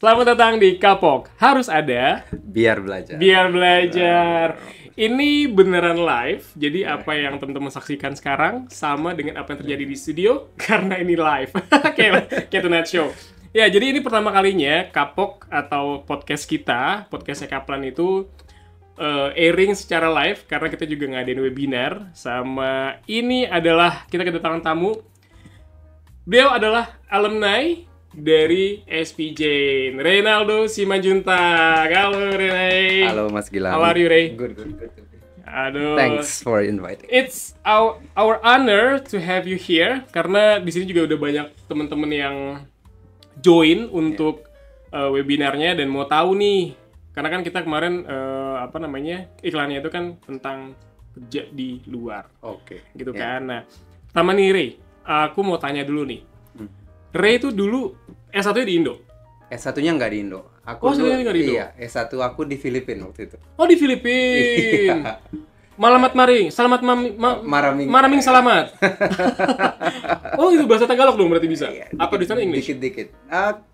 Selamat datang di Kapok. Harus ada Biar belajar. Biar Belajar. Ini beneran live, jadi apa yang teman-teman saksikan sekarang sama dengan apa yang terjadi di studio karena ini live. Kayak Tonight Show. Ya, jadi ini pertama kalinya Kapok atau podcast kita, podcastnya Kaplan itu airing secara live karena kita juga ngadain webinar. Sama ini adalah kita kedatangan tamu. Beliau adalah alumni dari SPJ, Reynaldo Simanjuntak. Halo Ray. Halo Mas Gilang. How are you, Ray? Good. Aduh. Thanks for inviting. It's our honor to have you here karena di sini juga udah banyak teman-teman yang join untuk webinarnya dan mau tahu nih. Karena kan kita kemarin iklannya itu kan tentang kerja di luar. Oke. Gitu kan. Nah, pertama nih Ray, aku mau tanya dulu nih. Ray itu dulu S1-nya di Indo? S1-nya nggak di Indo. S1-nya nggak di Indo? Iya, S1 aku di Filipina waktu itu. Oh, di Filipina. Malamat maring, selamat maraming selamat. Oh, itu bahasa Tagalog dong berarti bisa. Iya, Apa di sana English? Dikit-dikit.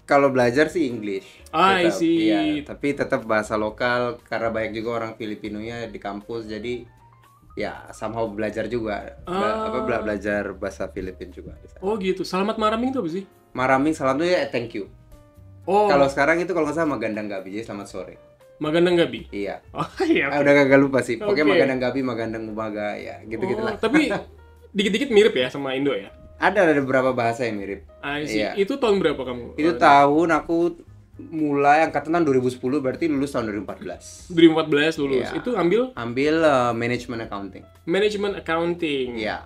Kalau belajar sih English. I see. Iya, tapi tetap bahasa lokal karena banyak juga orang Filipinonya di kampus, jadi ya somehow belajar juga. Belajar bahasa Filipin juga. Oh gitu. Selamat maraming itu apa sih? Maraming salam tuh ya thank you. Oh. Kalau sekarang itu kalau nggak salah Magandang Gabi, jadi selamat sore. Magandang Gabi? Iya. Oh iya. Udah gak lupa sih. Pokoknya Okay. Magandang Gabi, Magandang Umaga, ya gitu-gitu lah. Tapi dikit-dikit mirip ya sama Indo ya? Ada beberapa bahasa yang mirip. I see. Iya. Itu tahun berapa kamu? Itu tahun aku mulai angkatan tahun 2010, berarti lulus tahun 2014. 2014 lulus. Iya. Itu ambil Management Accounting. Management Accounting. Iya.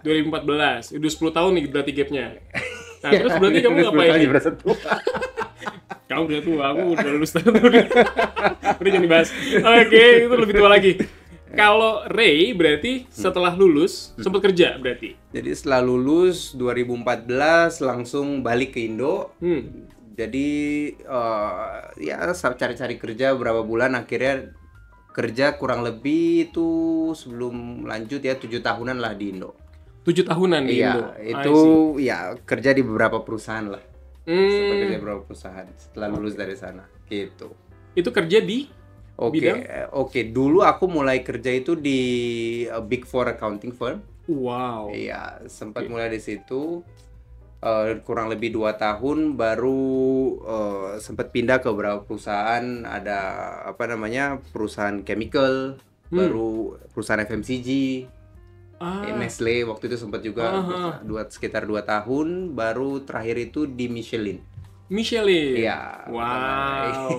2014. Udah 10 tahun nih berarti gapnya. Nah, terus berarti kamu ngapain? Berasa tua. Kamu udah tua, aku udah lulus tahun udah jangan dibahas. Oke, itu lebih tua lagi. Kalau Ray berarti setelah lulus sempat kerja berarti. Jadi setelah lulus 2014 langsung balik ke Indo. Jadi cari-cari kerja beberapa bulan, akhirnya kerja kurang lebih itu sebelum lanjut ya 7 tahunan lah di Indo. 7 tahunan di Indo. Itu ya kerja di beberapa perusahaan lah. Sempat kerja di beberapa perusahaan setelah lulus dari sana gitu. Itu kerja di bidang? Oke. Dulu aku mulai kerja itu di Big Four accounting firm. Wow. Iya, sempat mulai di situ. Kurang lebih 2 tahun baru sempat pindah ke beberapa perusahaan. Ada perusahaan chemical, baru perusahaan FMCG. Nestle waktu itu sempat juga sekitar 2 tahun, baru terakhir itu di Michelin. Iya. Wow.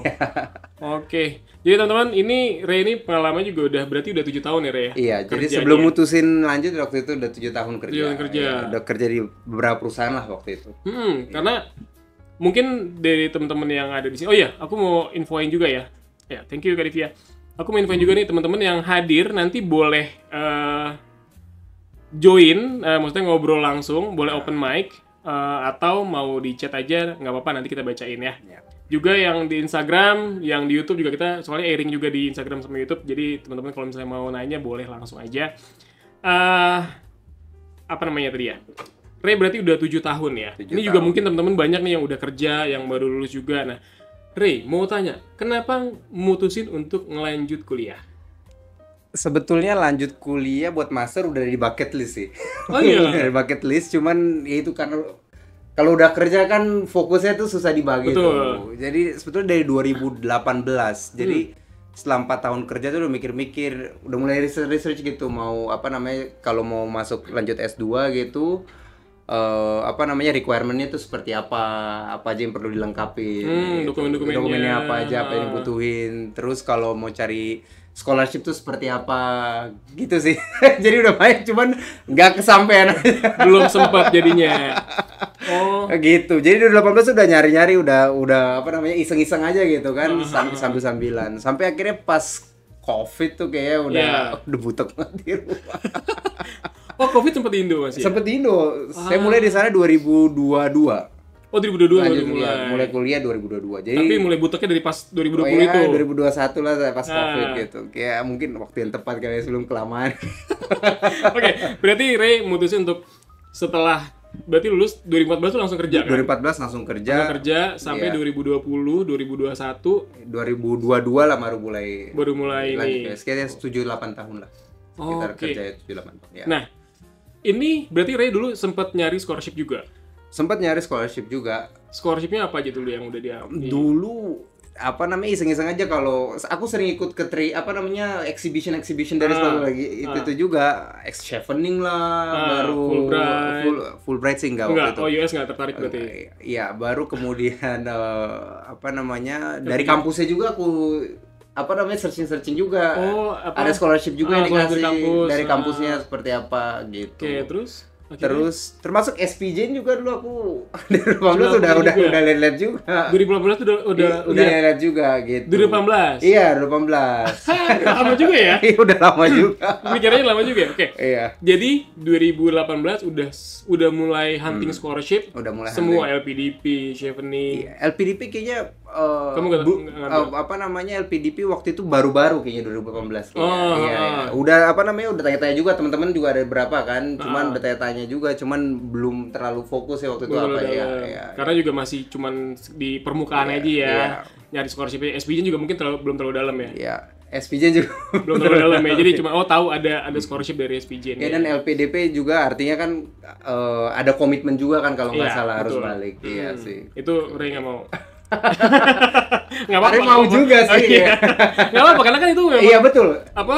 Oke. Jadi teman-teman, ini Ray ini pengalaman juga berarti udah 7 tahun ya Ray ya? Iya, jadi sebelum mutusin lanjut waktu itu udah 7 tahun kerja. 7 tahun kerja. Ya, udah kerja di beberapa perusahaan lah waktu itu. Karena mungkin dari teman-teman yang ada di sini. Oh iya, aku mau infoin juga ya. Ya, thank you Kak Divya. Aku mau infoin juga nih teman-teman yang hadir nanti boleh join, maksudnya ngobrol langsung, boleh open mic, atau mau di chat aja, nggak apa-apa, nanti kita bacain ya. Juga yang di Instagram, yang di YouTube juga kita, soalnya airing juga di Instagram sama YouTube, jadi teman-teman kalau misalnya mau nanya, boleh langsung aja. Apa namanya tadi ya? Ray berarti udah 7 tahun ya? 7 Ini juga mungkin teman-teman banyak nih yang udah kerja, yang baru lulus juga. Nah, Ray, mau tanya, kenapa mutusin untuk ngelanjut kuliah? Sebetulnya lanjut kuliah buat master udah di bucket list sih. Oh iya? Dari bucket list, cuman ya itu karena kalau udah kerja kan fokusnya tuh susah dibagi. Betul. Tuh. Jadi sebetulnya dari 2018. Jadi setelah 4 tahun kerja tuh udah mikir-mikir, udah mulai research gitu, mau kalau mau masuk lanjut S2 gitu, requirement-nya tuh seperti apa aja yang perlu dilengkapi, dokumennya apa aja, apa yang dibutuhin. Terus kalau mau cari scholarship tuh seperti apa gitu sih. Jadi udah banyak, cuman nggak kesampean. Belum sempat jadinya. Oh gitu. Jadi 2018 udah nyari-nyari, udah iseng-iseng aja gitu kan, sambil-sambilan. Sampai akhirnya pas COVID tuh kayaknya udah butek banget di rumah. Oh, COVID sempat di Indo masih? Sempet di Indo. Saya mulai di sana 2022. Oh, 2022 lanjut mulai kuliah 2022. Jadi tapi mulai buteknya dari pas 2020 itu. 2021 lah pas COVID gitu. Kayak mungkin waktu yang tepat kali sebelum kelamaan. Oke, berarti Ray mutusin untuk setelah Berarti lulus 2014 tuh langsung kerja kan? 2014 langsung kerja. Langsung kerja sampai Iya. 2020, 2021 2022 lah baru mulai ini. lanjut kayaknya 7-8 tahun lah. Sekitar Oke. kerja 7-8 tahun ya. Nah, ini berarti Ray dulu sempat nyari scholarship juga. Sempat nyari scholarship juga. Scholarshipnya apa aja dulu yang udah dia? Dulu apa namanya iseng-iseng aja kalau aku sering ikut ke exhibition dari sekolah lagi itu juga chevening lah baru Fulbright sih enggak waktu itu. Oh US nggak tertarik berarti. Iya baru kemudian apa namanya dari kampusnya juga aku apa namanya searching juga. Oh, apa? Ada scholarship juga yang dikasih dari kampus. kampusnya seperti apa gitu. Oke, terus? Akhirnya? Terus termasuk SPJ juga dulu aku dari 2018 udah lihat juga. 2018 udah lihat juga gitu. 2018. Iya, 2018. Lama juga ya? Iya, udah lama juga. Pemikirannya lama juga ya? Oke. Iya. Jadi 2018 udah mulai hunting scholarship. Udah mulai semua LPDP, chevening. Iya, LPDP kayaknya Kamu apa namanya LPDP waktu itu baru-baru kayaknya 2018 kayaknya. Oh, iya. Udah apa namanya udah tanya-tanya juga teman-teman juga ada berapa kan. Cuman bertanya-tanya juga cuman belum terlalu fokus ya waktu itu apa ya. Karena juga masih cuman di permukaan aja ya. Iya. Nyari scholarship SPJ juga mungkin belum terlalu dalam ya. Iya. SPJ juga belum terlalu dalam ya. Jadi cuma tahu ada scholarship dari SPJ nih. ya dan LPDP juga artinya kan ada komitmen juga kan kalau nggak salah harus balik. Iya sih. Itu Ray nggak mau. Nggak apa-apa. Mau juga sih. Nggak apa-apa karena kan itu memang. Iya betul. Apa?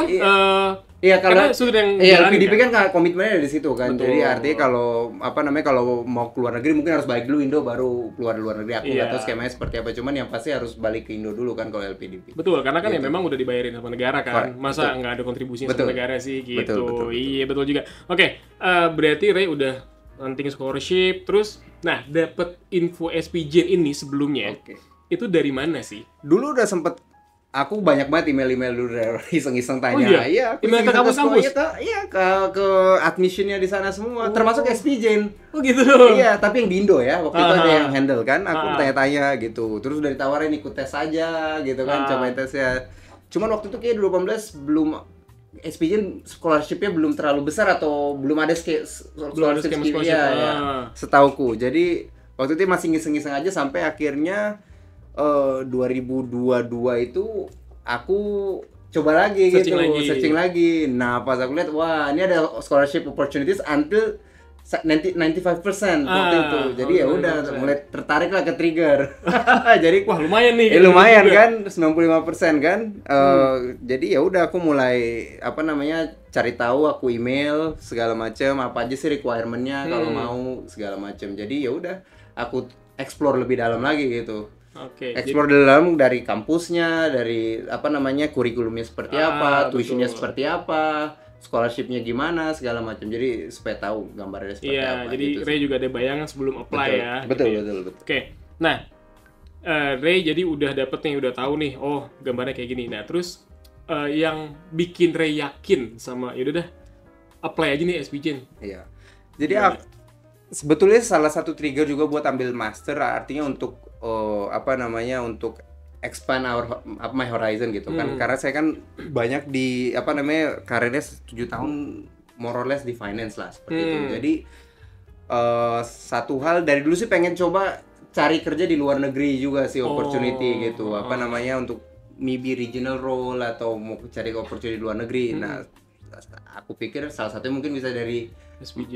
Iya karena sudah yang LPDP kan komitmennya dari situ kan. Betul. Jadi artinya kalau apa namanya kalau mau keluar negeri mungkin harus balik dulu Indo baru keluar luar negeri. Aku nggak tahu skemanya seperti apa. Cuman yang pasti harus balik ke Indo dulu kan kalau LPDP. Betul karena kan ya memang udah dibayarin sama negara kan. Masa nggak ada kontribusinya sama negara sih gitu. Betul. Iya betul juga. Oke, berarti Ray udah hunting scholarship terus. Nah dapet info SPJ ini sebelumnya. Itu dari mana sih? Dulu udah sempet aku banyak banget email dulu iseng-iseng tanya. Oh iya? Iya, aku email ke kampus-kampus? Iya, ke admissionnya di sana semua, termasuk SPJ. Oh gitu. Iya, tapi yang di Indo ya, waktu itu ada yang handle kan, aku tanya-tanya gitu. Terus udah ditawarin ikut tes aja gitu kan, cobain tesnya. Cuman waktu itu kayak 2018 belum SPJ scholarship-nya belum terlalu besar atau belum ada scholarship ya, setauku. Jadi waktu itu masih ngiseng-ngiseng aja sampai akhirnya 2022 itu aku coba lagi searching lagi. Nah, pas aku lihat wah, ini ada scholarship opportunities until 95% waktu itu. Jadi ya udah mulai tertarik lah ke trigger. Jadi wah, lumayan nih. Lumayan kan 95% kan. Jadi ya udah aku mulai apa namanya cari tahu, aku email segala macam apa aja sih requirement-nya kalau mau segala macam. Jadi ya udah aku explore lebih dalam lagi gitu. Explore dalam dari kampusnya, dari apa namanya kurikulumnya seperti apa, tuitionnya seperti apa, scholarship-nya gimana segala macam. Jadi supaya tahu gambarnya seperti apa. Iya, jadi gitu. Ray juga ada bayangan sebelum apply ya. Betul. Oke. Nah, Ray jadi udah dapet nih, udah tahu nih, oh gambarnya kayak gini. Nah, terus yang bikin Ray yakin sama yaudah dah apply aja nih SPJ. Iya. Jadi sebetulnya salah satu trigger juga buat ambil master artinya untuk apa namanya untuk expand my horizon gitu kan. Karena saya kan banyak di apa namanya karirnya 7 tahun more or less di finance lah seperti itu. Jadi satu hal dari dulu sih pengen coba cari kerja di luar negeri juga sih opportunity gitu. Apa namanya untuk maybe regional role atau mau cari opportunity di luar negeri. Nah, aku pikir salah satunya mungkin bisa dari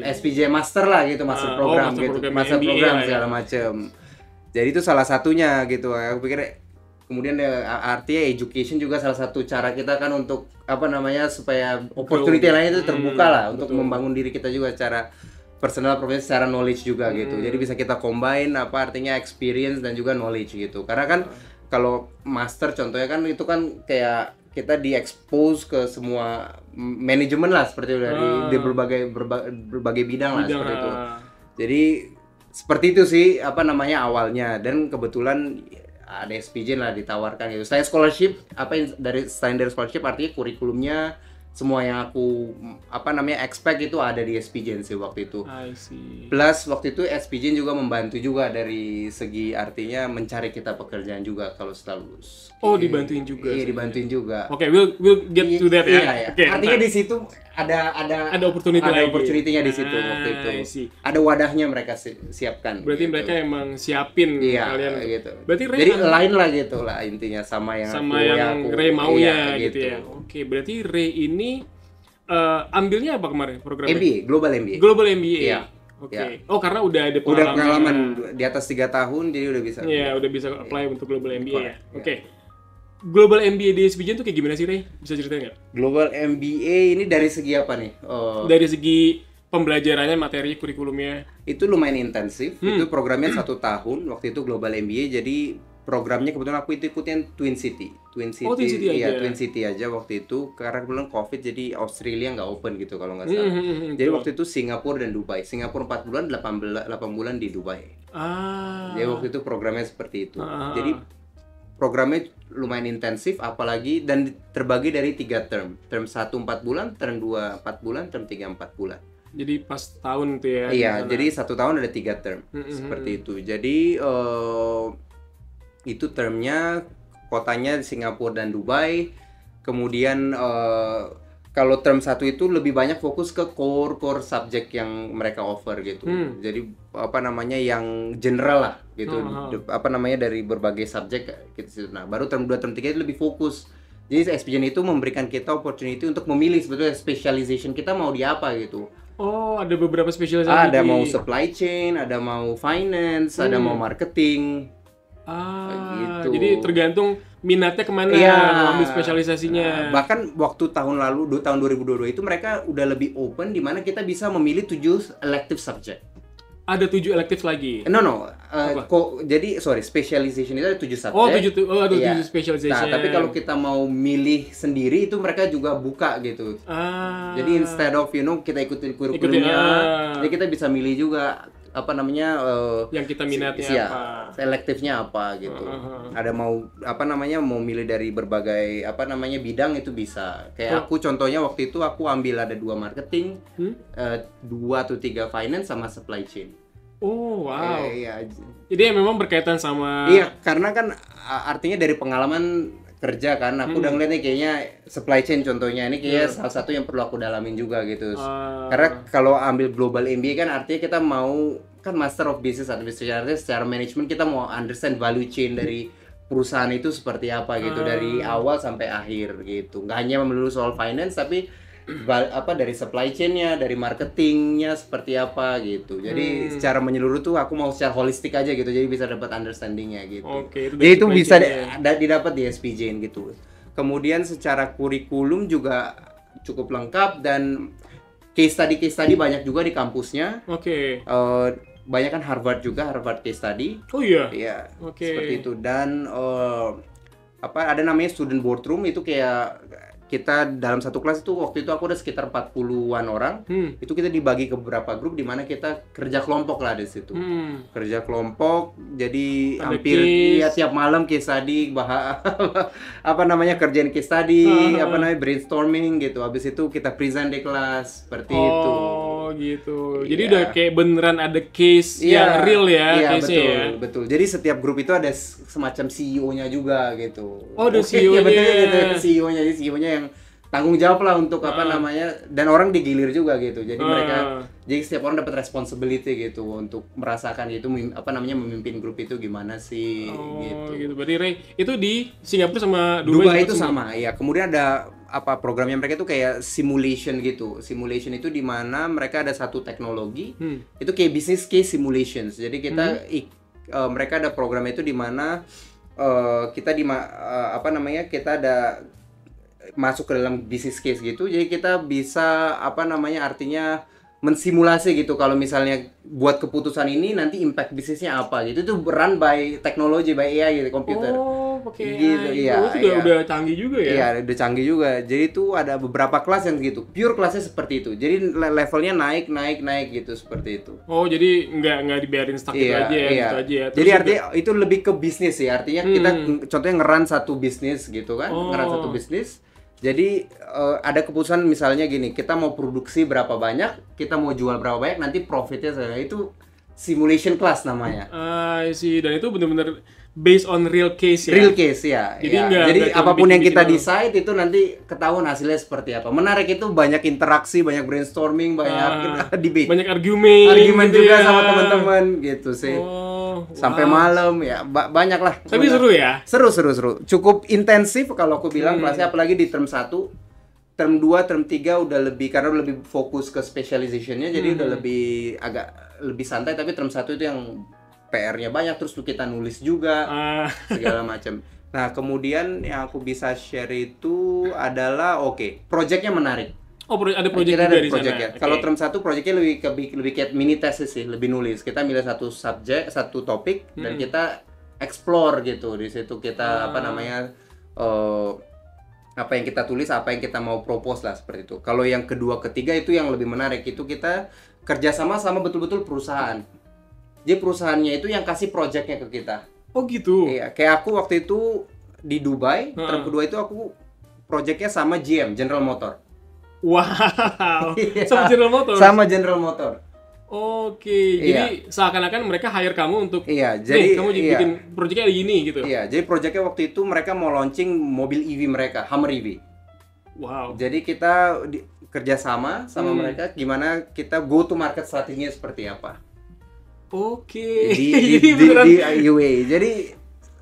SPJ Master lah gitu, master program gitu, master program segala macam. Jadi itu salah satunya gitu. Aku pikir kemudian artinya education juga salah satu cara kita kan untuk apa namanya supaya opportunity lain itu terbuka lah untuk membangun diri kita juga secara personal, profesional, secara knowledge juga gitu. Jadi bisa kita combine apa artinya experience dan juga knowledge gitu. Karena kan kalau master contohnya kan itu kan kayak kita di-expose ke semua manajemen lah seperti itu di berbagai bidang lah seperti itu. Jadi seperti itu sih apa namanya awalnya dan kebetulan ada SPJ lah ditawarkan gitu. Selain scholarship, selain dari scholarship artinya kurikulumnya semua yang aku expect itu ada di SPJN sih waktu itu. I see. Plus waktu itu SPJN juga membantu juga dari segi artinya mencari kita pekerjaan juga kalau setelah lulus. Oh, dibantuin juga. Iya, dibantuin juga. Oke, we'll get to that ya. Iya, iya. Oke, artinya nah. di situ ada opportunity lagi. opportunity-nya di situ waktu itu. I see. Ada wadahnya mereka siapkan. Berarti gitu. mereka emang siapin Iya, kalian gitu. Berarti Ray jadi lain lah gitu lah intinya sama yang aku, Ray mau iya, ya gitu ya. Oke, berarti Ray ini ambilnya apa kemarin programnya? MBA, Global MBA. Global MBA. Iya. Oke. Iya. Oh, karena udah ada Udah pengalaman di atas 3 tahun jadi udah bisa. Iya, udah bisa apply untuk Global MBA ya. Iya. Oke. Global MBA di SPJN tuh kayak gimana sih, Ray? Bisa ceritain nggak? Global MBA ini dari segi apa nih? Dari segi pembelajarannya, materi, kurikulumnya. Itu lumayan intensif. Itu programnya 1 tahun. Waktu itu Global MBA jadi programnya kebetulan aku itu ikutin Twin City. Oh, Twin City iya, aja. Twin City aja waktu itu karena kebetulan COVID jadi Australia nggak open gitu kalau nggak salah. Jadi waktu itu Singapura dan Dubai. Singapura 4 bulan, 8 bulan di Dubai. Jadi waktu itu programnya seperti itu. Jadi programnya lumayan intensif apalagi dan terbagi dari 3 term. Term 1 4 bulan, term 2 4 bulan, term 3 4 bulan. Jadi pas tahun tuh ya. Iya, jadi 1 tahun ada 3 term. Seperti itu. Jadi itu termnya kotanya Singapura dan Dubai. Kemudian kalau term 1 itu lebih banyak fokus ke core subject yang mereka offer gitu. Jadi yang general lah gitu. Dari berbagai subjek gitu. Nah, baru term 2 term 3 itu lebih fokus. Jadi SPJN itu memberikan kita opportunity untuk memilih sebetulnya specialization kita mau di apa gitu. Oh, ada beberapa spesialisasi. Ada mau supply chain, ada mau finance, ada mau marketing. Gitu. Jadi tergantung minatnya kemana, ambil spesialisasinya. Bahkan waktu tahun 2022 itu mereka udah lebih open di mana kita bisa memilih 7 elective subject. Ada 7 elective lagi? No. Jadi specialization itu ada 7 subject. Ada 7 specialization. Nah, tapi kalau kita mau milih sendiri itu mereka juga buka gitu. Jadi instead of kita ikutin kurikulumnya, jadi kita bisa milih juga yang kita minatnya apa, selektifnya apa gitu. Ada mau mau milih dari berbagai bidang itu bisa. Kayak aku contohnya waktu itu aku ambil ada 2 marketing, 2 atau 3 finance sama supply chain. Oh, wow. Iya. Jadi memang berkaitan sama. Iya, karena kan artinya dari pengalaman kerja kan aku udah ngeliat nih kayaknya supply chain contohnya ini kayaknya salah satu yang perlu aku dalamin juga gitu. Karena kalau ambil global MBA kan artinya kita mau kan master of business administration secara manajemen kita mau understand value chain dari perusahaan itu seperti apa gitu dari awal sampai akhir gitu. Nggak hanya melulu soal finance tapi dari supply chain-nya, dari marketingnya seperti apa gitu. Jadi secara menyeluruh tuh aku mau secara holistik aja gitu. Jadi bisa dapat understanding-nya gitu. Jadi itu bisa didapat di SPJN gitu. Kemudian secara kurikulum juga cukup lengkap dan case study banyak juga di kampusnya. Banyak kan Harvard case study. Oh iya. Iya. Seperti itu dan ada namanya student boardroom itu kayak kita dalam satu kelas itu waktu itu aku ada sekitar 40-an orang. Itu kita dibagi ke beberapa grup di mana kita kerja kelompok lah di situ. Kerja kelompok jadi ada hampir tiap malam case study kerjaan case study, brainstorming gitu. Habis itu kita present di kelas seperti itu. Oh, gitu. Jadi udah kayak beneran ada case yang real ya, case-nya. Betul. Jadi setiap grup itu ada semacam CEO-nya juga gitu. Oh, ada CEO-nya. Betul, CEO-nya yang tanggung jawab lah untuk dan orang digilir juga gitu. Jadi jadi setiap orang dapat responsibility gitu untuk merasakan gitu memimpin grup itu gimana sih gitu. Berarti Ray itu di Singapura sama Dubai itu sama ya. Kemudian ada programnya mereka itu kayak simulation gitu. Simulation itu di mana mereka ada satu teknologi itu kayak business case simulations. Jadi kita mereka ada program itu di mana kita kita ada masuk ke dalam business case gitu. Jadi kita bisa artinya mensimulasi gitu kalau misalnya buat keputusan ini nanti impact bisnisnya apa gitu. Itu run by technology by AI gitu, komputer. Oh, pakai gitu, AI. Itu udah canggih juga ya. Iya, udah canggih juga. Jadi itu ada beberapa kelas yang gitu. Pure kelasnya seperti itu. Jadi levelnya naik gitu seperti itu. Oh, jadi nggak dibiarin stuck gitu aja ya, gitu aja ya. Terus jadi artinya itu lebih ke bisnis sih. Artinya kita contohnya ngeran satu bisnis gitu kan. Ngeran satu bisnis. Jadi ada keputusan misalnya gini, kita mau produksi berapa banyak, kita mau jual berapa banyak, nanti profitnya itu simulation class namanya. Sih, dan itu benar-benar based on real case ya. Real case ya. Jadi ya. nggak Jadi cuma apapun yang bikin-bikin kita doang. decide itu nanti ketahuan hasilnya seperti apa. Menarik itu banyak interaksi, banyak brainstorming, banyak debate. Banyak argumen gitu Juga ya. sama teman-teman gitu sih. Oh, Sampai wow. malam ya banyak lah. Tapi seru ya. Seru. Cukup intensif kalau aku bilang kelasnya, apalagi di term 1. Term 2, term 3 udah lebih, karena lebih fokus ke specialization-nya, jadi udah agak lebih santai. Tapi term 1 itu yang PR-nya banyak, terus kita nulis juga segala macam. Nah, kemudian yang aku bisa share itu adalah project-nya menarik. Oh, ada project Kita juga ada di project sana. ya. Oke. Kalau term 1 project-nya lebih kayak mini tesis sih, lebih nulis. Kita milih satu subjek, satu topik, dan kita explore gitu. Di situ kita apa yang kita tulis, apa yang kita mau propose lah, seperti itu. Kalau yang kedua, ketiga itu yang lebih menarik, itu kita kerjasama sama betul-betul perusahaan. Jadi perusahaannya itu yang kasih project-nya ke kita. Oh gitu. Iya, kayak aku waktu itu di Dubai, term kedua itu aku project-nya sama GM, General Motor. Wow. Iya. Sama General Motors. Sama General Motor. Oke. Jadi seakan-akan mereka hire kamu untuk Iya, nih, kamu bikin projectnya gini gitu. Iya, jadi projectnya waktu itu mereka mau launching mobil EV mereka, Hummer EV. Wow. Jadi kita kerjasama sama mereka, gimana kita go to market strateginya seperti apa. Oke. Di Beneran UA. Jadi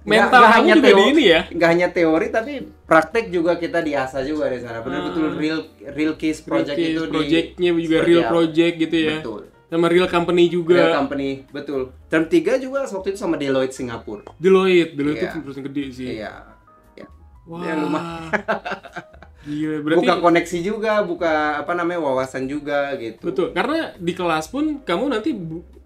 mental nggak kamu hanya juga di ini ya. nggak hanya teori, tapi praktek juga kita diasah juga di sana. Betul-betul real case project Oke, itu projectnya juga seperti real apa. project gitu ya. Betul. Sama real company juga. Real company, betul. Term 3 juga waktu itu sama Deloitte Singapura. Deloitte itu Iya. perusahaan gede sih. Iya. Ya. Wah. Ya, lumayan. Gila, berarti Buka koneksi juga, buka wawasan juga gitu. betul. Karena di kelas pun kamu nanti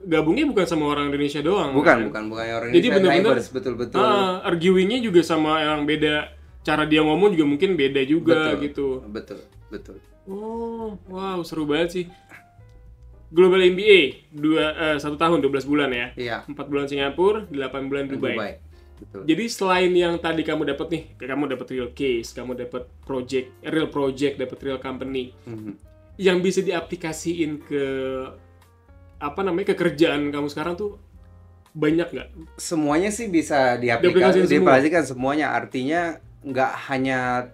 gabungnya bukan sama orang Indonesia doang. Bukan kan? orang Jadi Indonesia, bener-bener neighbors, betul-betul. arguingnya juga sama yang beda. Cara dia ngomong juga mungkin beda juga gitu. Betul. Oh, wow, seru banget sih. Global MBA 1 tahun 12 bulan ya. Iya. 4 bulan Singapura, 8 bulan Dubai. Betul. Jadi selain yang tadi kamu dapat nih, kamu dapat real case, kamu dapat real project, dapat real company. Yang bisa diaplikasiin ke ke kerjaan kamu sekarang tuh banyak nggak? Semuanya sih bisa Diaplikasikan diaplikasikan semuanya. Artinya nggak hanya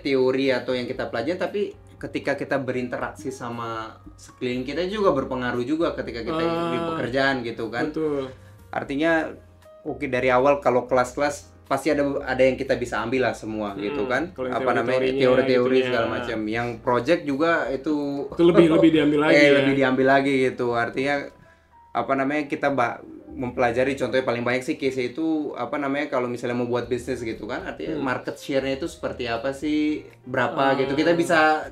teori atau yang kita pelajari, tapi ketika kita berinteraksi sama sekeliling kita juga berpengaruh juga ketika kita di pekerjaan gitu kan. Betul. Artinya dari awal kalau kelas-kelas pasti ada yang kita bisa ambil lah semua gitu kan. Kalau yang Teori-teori gitu ya. segala macam. Yang project juga itu lebih diambil lagi. lebih diambil lagi gitu. Artinya kita mempelajari, contohnya paling banyak sih case itu kalau misalnya mau buat bisnis gitu kan, artinya market share-nya itu seperti apa sih, berapa gitu. Kita bisa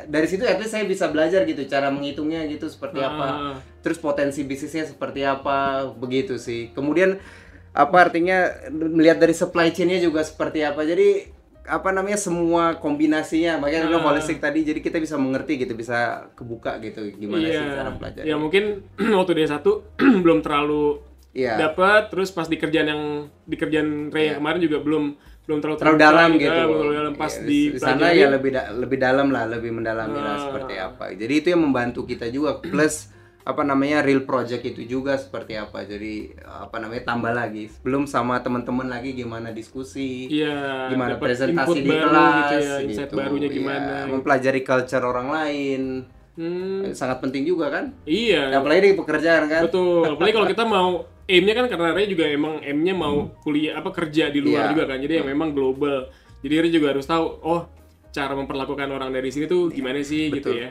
dari situ at least saya bisa belajar gitu cara menghitungnya gitu seperti apa. Terus potensi bisnisnya seperti apa, begitu sih. Kemudian artinya melihat dari supply chain-nya juga seperti apa. Jadi semua kombinasinya, makanya holistik tadi, jadi kita bisa mengerti gitu, bisa kebuka gitu gimana sih cara belajar. Ya mungkin waktu D1 belum terlalu dapat, terus pas di kerjaan Ray yang kemarin juga belum terlalu dalam gitu. Terlalu dalam pas di sana ya lebih dalam lah, lebih mendalami lah seperti apa. Jadi itu yang membantu kita juga, plus real project itu juga seperti apa. Jadi tambah lagi belum sama teman-teman lagi gimana diskusi, gimana presentasi di kelas gitu ya, insight barunya gimana, mempelajari culture orang lain. Sangat penting juga kan. Iya, apalagi di pekerjaan kan. Betul, apalagi kalau kita mau aim-nya kan, karena Ray juga emang aim-nya mau kuliah kerja di luar juga kan, jadi yang memang global. Jadi Ray juga harus tahu cara memperlakukan orang dari sini tuh gimana sih. Betul. Gitu ya.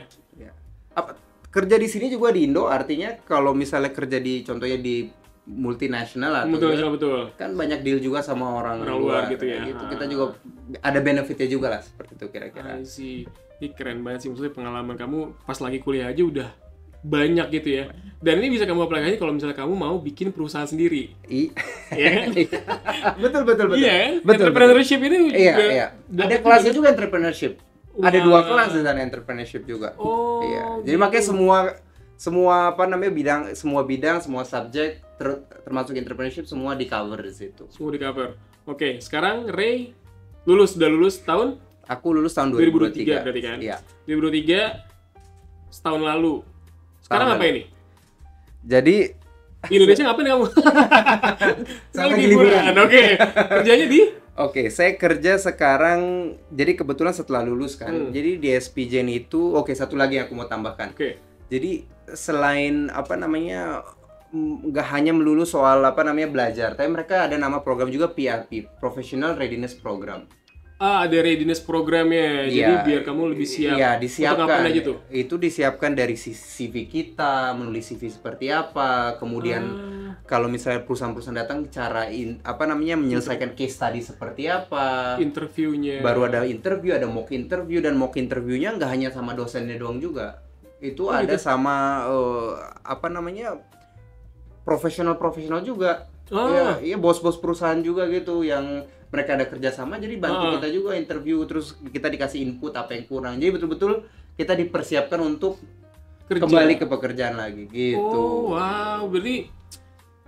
Kerja di sini juga di Indo, artinya kalau misalnya kerja contohnya di multinasional atau betul. Kan banyak deal juga sama orang luar gitu ya. Gitu. Kita juga ada benefitnya juga lah seperti itu kira-kira. Ini keren banget sih, maksudnya pengalaman kamu pas lagi kuliah aja udah banyak gitu ya. Dan ini bisa kamu aplikasi kalau misalnya kamu mau bikin perusahaan sendiri. Iya kan? Betul. Iya kan? Betul. Entrepreneurship ini juga ada kelasnya juga entrepreneurship. Ada 2 kelas di sana entrepreneurship juga. Jadi makanya semua bidang, semua subjek termasuk entrepreneurship semua di cover di situ. Semua di cover. Oke, sekarang Ray udah lulus tahun? Aku lulus tahun 2023 2023. berarti kan? Iya. 2023 setahun lalu. Sekarang Tahun apa lalu. ini? Jadi Di Indonesia ngapain kamu? Saya Lagi lagi liburan. liburan. Oke. Kerjanya di? oke, saya kerja sekarang. Jadi kebetulan setelah lulus kan. Jadi di SPJN itu, oke, satu lagi yang aku mau tambahkan. Oke. Jadi selain apa namanya, nggak hanya melulu soal apa namanya belajar, tapi mereka ada nama program juga PRP, Professional Readiness Program. Ada readiness programnya. Jadi Iya, biar kamu lebih siap. Iya, Untuk disiapkan. ngapain aja tuh? Itu disiapkan dari CV kita, menulis CV seperti apa, kemudian kalau misalnya perusahaan-perusahaan datang, apa namanya menyelesaikan case study seperti apa. Interviewnya. Baru ada interview, ada mock interview, dan mock interviewnya nggak hanya sama dosennya doang juga. Itu ada gitu? sama apa namanya profesional juga. Iya, bos-bos perusahaan juga gitu yang mereka ada kerjasama, jadi bantu kita juga interview, terus kita dikasih input apa yang kurang. Jadi betul-betul kita dipersiapkan untuk Kerja. kembali ke pekerjaan lagi gitu. Oh, wow. Berarti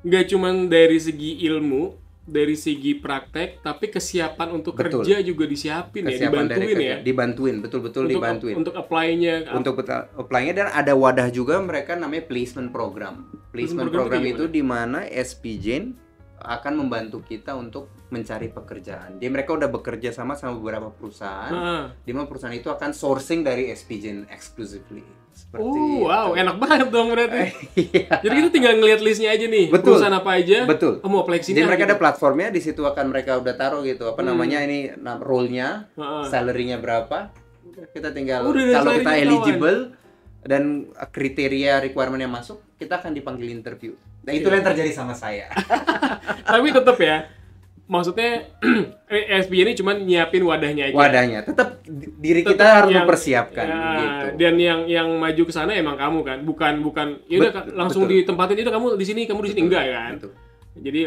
nggak cuman dari segi ilmu, dari segi praktek, tapi kesiapan untuk Betul. kerja juga disiapin ya, Kesiapan dari dibantuin kerja. ya. Dibantuin, betul-betul dibantuin. Untuk apply-nya. Untuk apply-nya, dan ada wadah juga mereka namanya placement program. Placement program program itu itu di mana SPJN akan membantu kita untuk mencari pekerjaan. Jadi mereka udah bekerja sama beberapa perusahaan, di mana perusahaan itu akan sourcing dari SPJN exclusively. Seperti itu. Wow, enak banget dong berarti. Iya. Jadi kita tinggal ngeliat listnya aja nih, Betul. perusahaan apa aja. Betul. Oh, mau apply ke sini Jadi mereka gitu. ada platformnya, di situ akan mereka udah taruh gitu. Apa namanya ini role-nya, salary-nya berapa. Kita tinggal Udah kalau kita salary-nya eligible dan kriteria requirement yang masuk, kita akan dipanggil interview. Nah, itulah yang terjadi sama saya. Tapi tetap ya, maksudnya SPJ ini cuma nyiapin wadahnya aja. Wadahnya tetap diri kita Tetap harus yang- mempersiapkan ya, gitu. Dan yang maju ke sana emang kamu kan, bukan ya udah langsung betul. ditempatin itu kamu di sini enggak kan. Betul. Jadi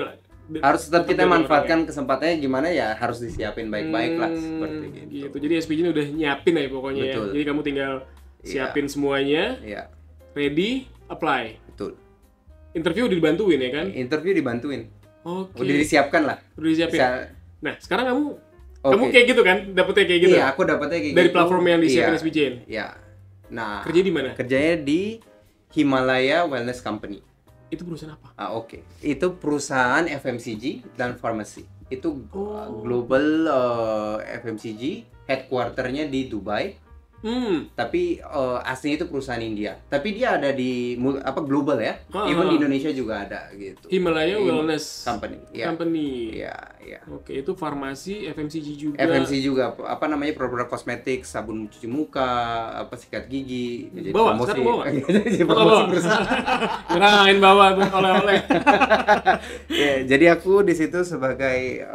Harus tetap kita dari manfaatkan kesempatannya, gimana ya harus disiapin baik-baik lah seperti gitu. gitu. Jadi SPJ ini udah nyiapin ya pokoknya ya. Betul. Jadi kamu tinggal siapin semuanya, Iya, ready, apply. betul. Interview udah dibantuin ya kan? Interview dibantuin. Oke. Udah disiapkan lah. Udah disiapin. Bisa- Nah, sekarang kamu Oke. kayak gitu kan? Dapetnya kayak gitu. Iya, aku dapetnya kayak Dari gitu. platform yang disiapin Iya, SPJ. Iya. Nah, Kerja di mana? kerjanya di Himalaya Wellness Company. Itu perusahaan apa? Oke. Itu perusahaan FMCG dan farmasi. Itu Oh. global FMCG, headquarternya di Dubai. Tapi aslinya itu perusahaan India. Tapi dia ada di global ya. Even di Indonesia juga ada gitu. Himalaya Wellness Company. Iya. Company. Iya, iya. Oke, itu farmasi, FMCG juga. FMC juga apa namanya produk kosmetik, sabun cuci muka, apa sikat gigi. Jadi Bawa, promosi. sekarang bawa. Jadi Bawa, promosi bawa. perusahaan. Ngerahin bawa tuh oleh-oleh. Ya, jadi aku di situ sebagai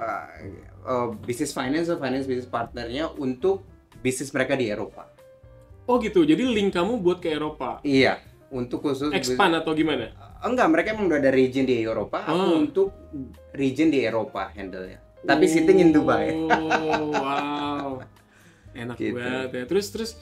business business partnernya untuk bisnis mereka di Eropa. Oh gitu, jadi link kamu buat ke Eropa. Iya, untuk khusus Expand atau gimana? Enggak, mereka emang udah ada region di Eropa. Aku untuk region di Eropa handle-nya. Tapi sitting in Dubai. Oh, wow. Enak Gitu. banget ya. Terus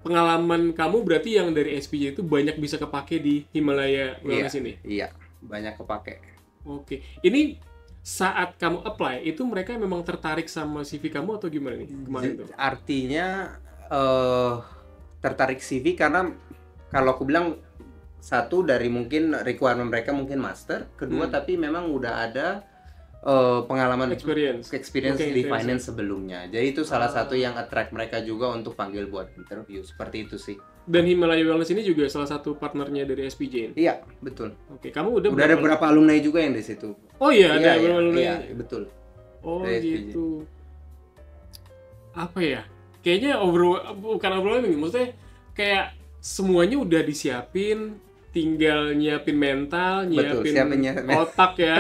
pengalaman kamu berarti yang dari SPJ itu banyak bisa kepake di Himalaya Wellness ini? Iya, banyak kepake. Oke. Ini saat kamu apply, itu mereka memang tertarik sama CV kamu atau gimana nih kemarin tuh? Artinya tertarik CV karena kalau aku bilang satu dari mungkin requirement mereka mungkin master, kedua tapi memang udah ada pengalaman Experience. Oke, di finance sebelumnya. Jadi itu salah satu yang attract mereka juga untuk panggil buat interview. Seperti itu sih. Dan Himalaya Wellness ini juga salah satu partnernya dari SPJ. Iya, betul. Oke, kamu udah Udah ada beberapa alumni juga yang di situ. Oh iya, ada Iya, alumni. iya, betul. Oh Dari SPJ. gitu. Apa ya? Kayaknya bukan overwhelming, maksudnya kayak semuanya udah disiapin, tinggal nyiapin mental, Betul, nyiapin siapin otak ya.